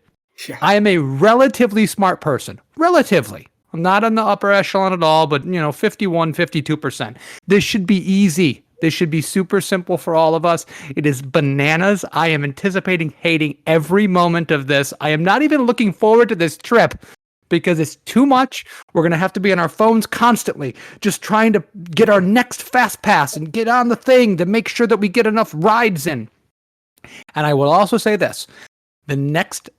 Yeah. I am a relatively smart person. Relatively. I'm not on the upper echelon at all, but 51, 52%. This should be easy. This should be super simple for all of us. It is bananas. I am anticipating hating every moment of this. I am not even looking forward to this trip because it's too much. We're going to have to be on our phones constantly, just trying to get our next fast pass and get on the thing to make sure that we get enough rides in. And I will also say this, the next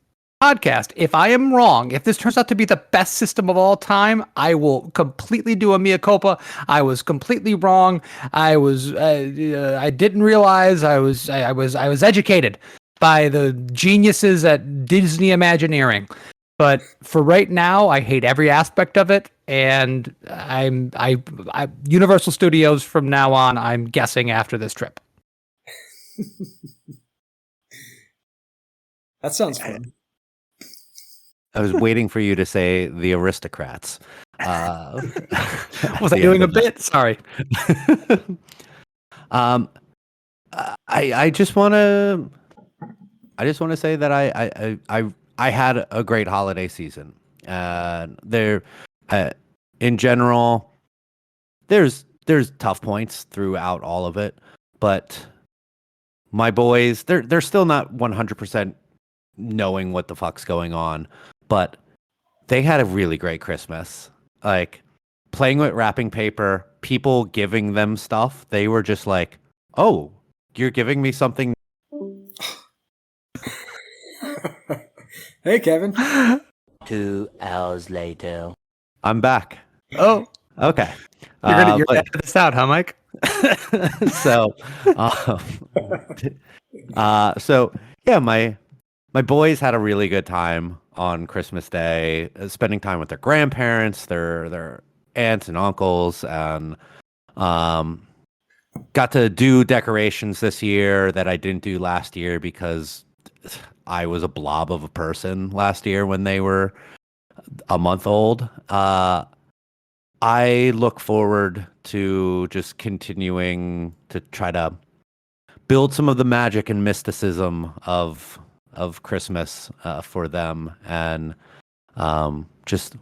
podcast, if I am wrong, if this turns out to be the best system of all time, I will completely do a mea culpa. I was completely wrong. I didn't realize I was educated by the geniuses at Disney Imagineering. But for right now, I hate every aspect of it, and I Universal Studios from now on, I'm guessing after this trip. That sounds fun. I was waiting for you to say the aristocrats. Was I doing a bit? Sorry. I just want to say that I had a great holiday season. There, in general, there's tough points throughout all of it, but my boys, they're still not 100% knowing what the fuck's going on, but they had a really great Christmas. Like playing with wrapping paper, people giving them stuff. They were just like, "Oh, you're giving me something." Hey, Kevin. 2 hours later. I'm back. Oh, Okay. you're gonna edit this out, huh, Mike? So, so yeah, my boys had a really good time on Christmas Day, spending time with their grandparents, their aunts and uncles, and got to do decorations this year that I didn't do last year because I was a blob of a person last year when they were a month old. I look forward to just continuing to try to build some of the magic and mysticism of Christmas for them, and just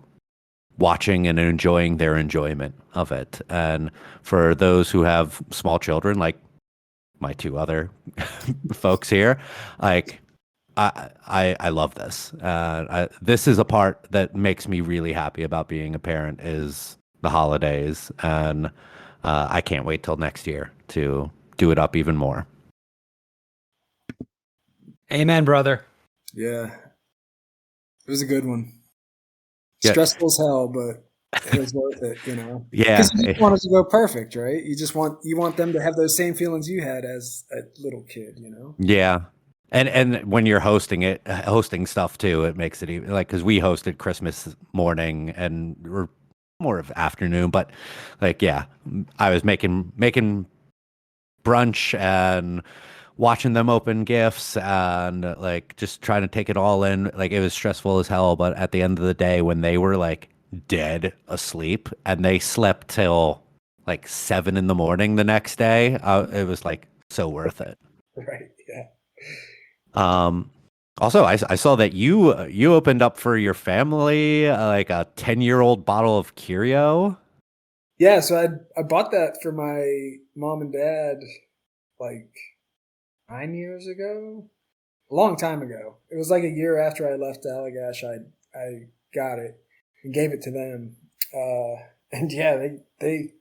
watching and enjoying their enjoyment of it. And for those who have small children, like my two other folks here, like I love this. This is a part that makes me really happy about being a parent, is the holidays, and I can't wait till next year to do it up even more. Amen, brother. Yeah. It was a good one. Yeah. Stressful as hell, but it was worth it, you know. Yeah. Because you just want it to go perfect, right? You want them to have those same feelings you had as a little kid, you know? Yeah. And when you're hosting stuff too, it makes it even, like, because we hosted Christmas morning and we're more of afternoon, but like, yeah, I was making brunch and watching them open gifts and like just trying to take it all in. Like, it was stressful as hell, but at the end of the day, when they were like dead asleep and they slept till like 7 a.m. the next day, it was like so worth it. Right, yeah. Also, I saw that you opened up for your family like a 10-year-old bottle of Curio. Yeah, so I bought that for my mom and dad like 9 years ago, a long time ago. It was like a year after I left Allagash. I got it and gave it to them, and yeah, they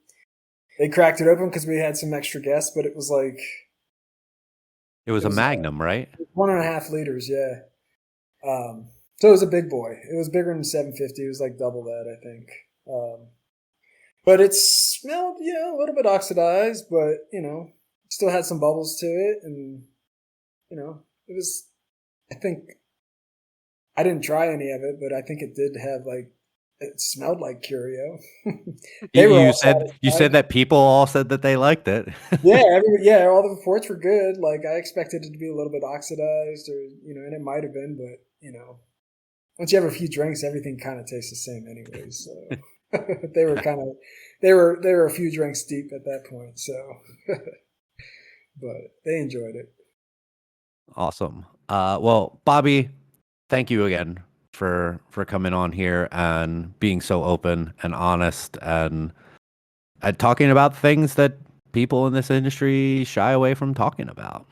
cracked it open because we had some extra guests, but it was like It was a Magnum, right? 1.5 liters, yeah. So it was a big boy. It was bigger than 750. It was like double that, I think. But it smelled, a little bit oxidized, but still had some bubbles to it, and it was. I think I didn't try any of it, but I think it did have it smelled like Curio. You said that people all said that they liked it. Yeah, all the reports were good. Like, I expected it to be a little bit oxidized, or and it might have been, but once you have a few drinks, everything kind of tastes the same anyway. So they were a few drinks deep at that point. So, but they enjoyed it. Awesome. Well, Bobby, thank you again for coming on here and being so open and honest and talking about things that people in this industry shy away from talking about.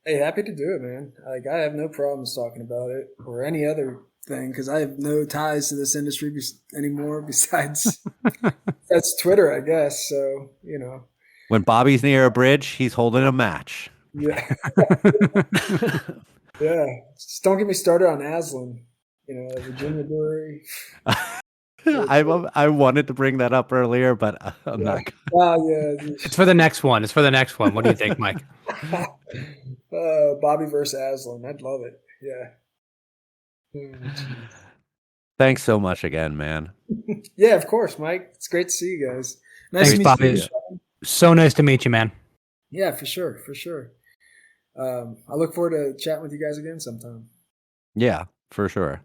Hey, happy to do it, man. Like, I have no problems talking about it or any other thing because I have no ties to this industry anymore besides that's Twitter, I guess. So, When Bobby's near a bridge, he's holding a match. yeah. Yeah. Just don't get me started on Aslan, Virginia brewery. I wanted to bring that up earlier, but I'm not. Yeah. It's for the next one. What do you think, Mike? Bobby versus Aslan. I'd love it. Yeah. Thanks so much again, man. Yeah, of course, Mike. It's great to see you guys. Nice Thanks, to Bobby. meet you. So nice to meet you, man. Yeah, for sure. I look forward to chatting with you guys again sometime. Yeah, for sure.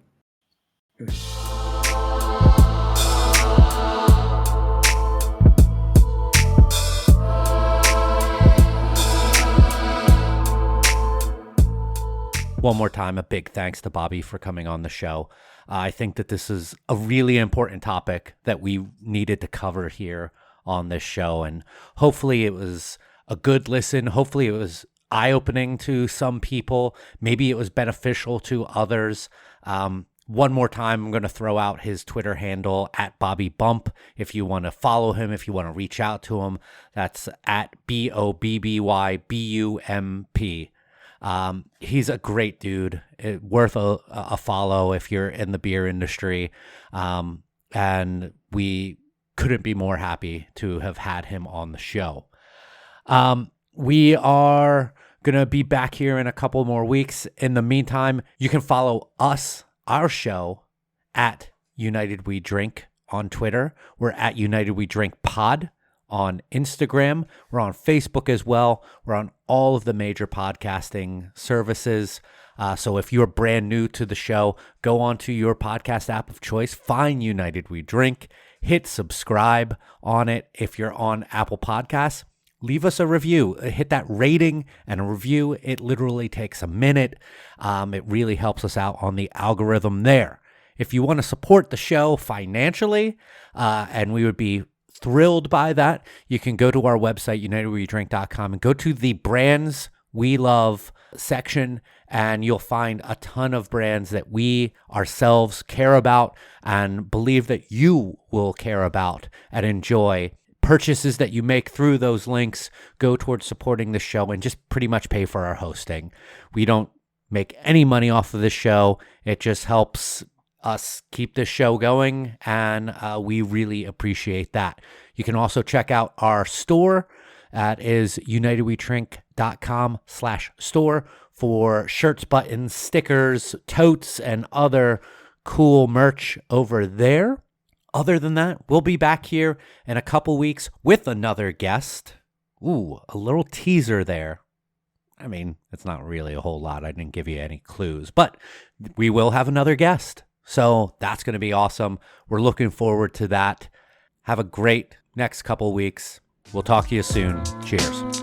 One more time, a big thanks to Bobby for coming on the show. I think that this is a really important topic that we needed to cover here on this show. And hopefully it was a good listen. Hopefully it was eye-opening to some people. Maybe it was beneficial to others. One more time, I'm going to throw out his Twitter handle at Bobby Bump. If you want to follow him, if you want to reach out to him, that's at BOBBYBUMP. He's a great dude, worth a follow if you're in the beer industry. And we couldn't be more happy to have had him on the show. We are going to be back here in a couple more weeks. In the meantime, you can follow our show at United We Drink on Twitter. We're at United We Drink Pod on Instagram. We're on Facebook as well. We're on all of the major podcasting services. So if you're brand new to the show, go onto your podcast app of choice, find United We Drink, hit subscribe on it. If you're on Apple Podcasts, leave us a review. Hit that rating and a review. It literally takes a minute. It really helps us out on the algorithm there. If you want to support the show financially, and we would be thrilled by that, you can go to our website, unitedwedrink.com, and go to the Brands We Love section, and you'll find a ton of brands that we ourselves care about and believe that you will care about and enjoy. Purchases that you make through those links go towards supporting the show and just pretty much pay for our hosting. We don't make any money off of this show. It just helps us keep this show going, and we really appreciate that. You can also check out our store. That is unitedwedrink.com/store for shirts, buttons, stickers, totes, and other cool merch over there. Other than that, we'll be back here in a couple weeks with another guest. Ooh, a little teaser there. I mean, it's not really a whole lot. I didn't give you any clues, but we will have another guest. So that's going to be awesome. We're looking forward to that. Have a great next couple weeks. We'll talk to you soon. Cheers.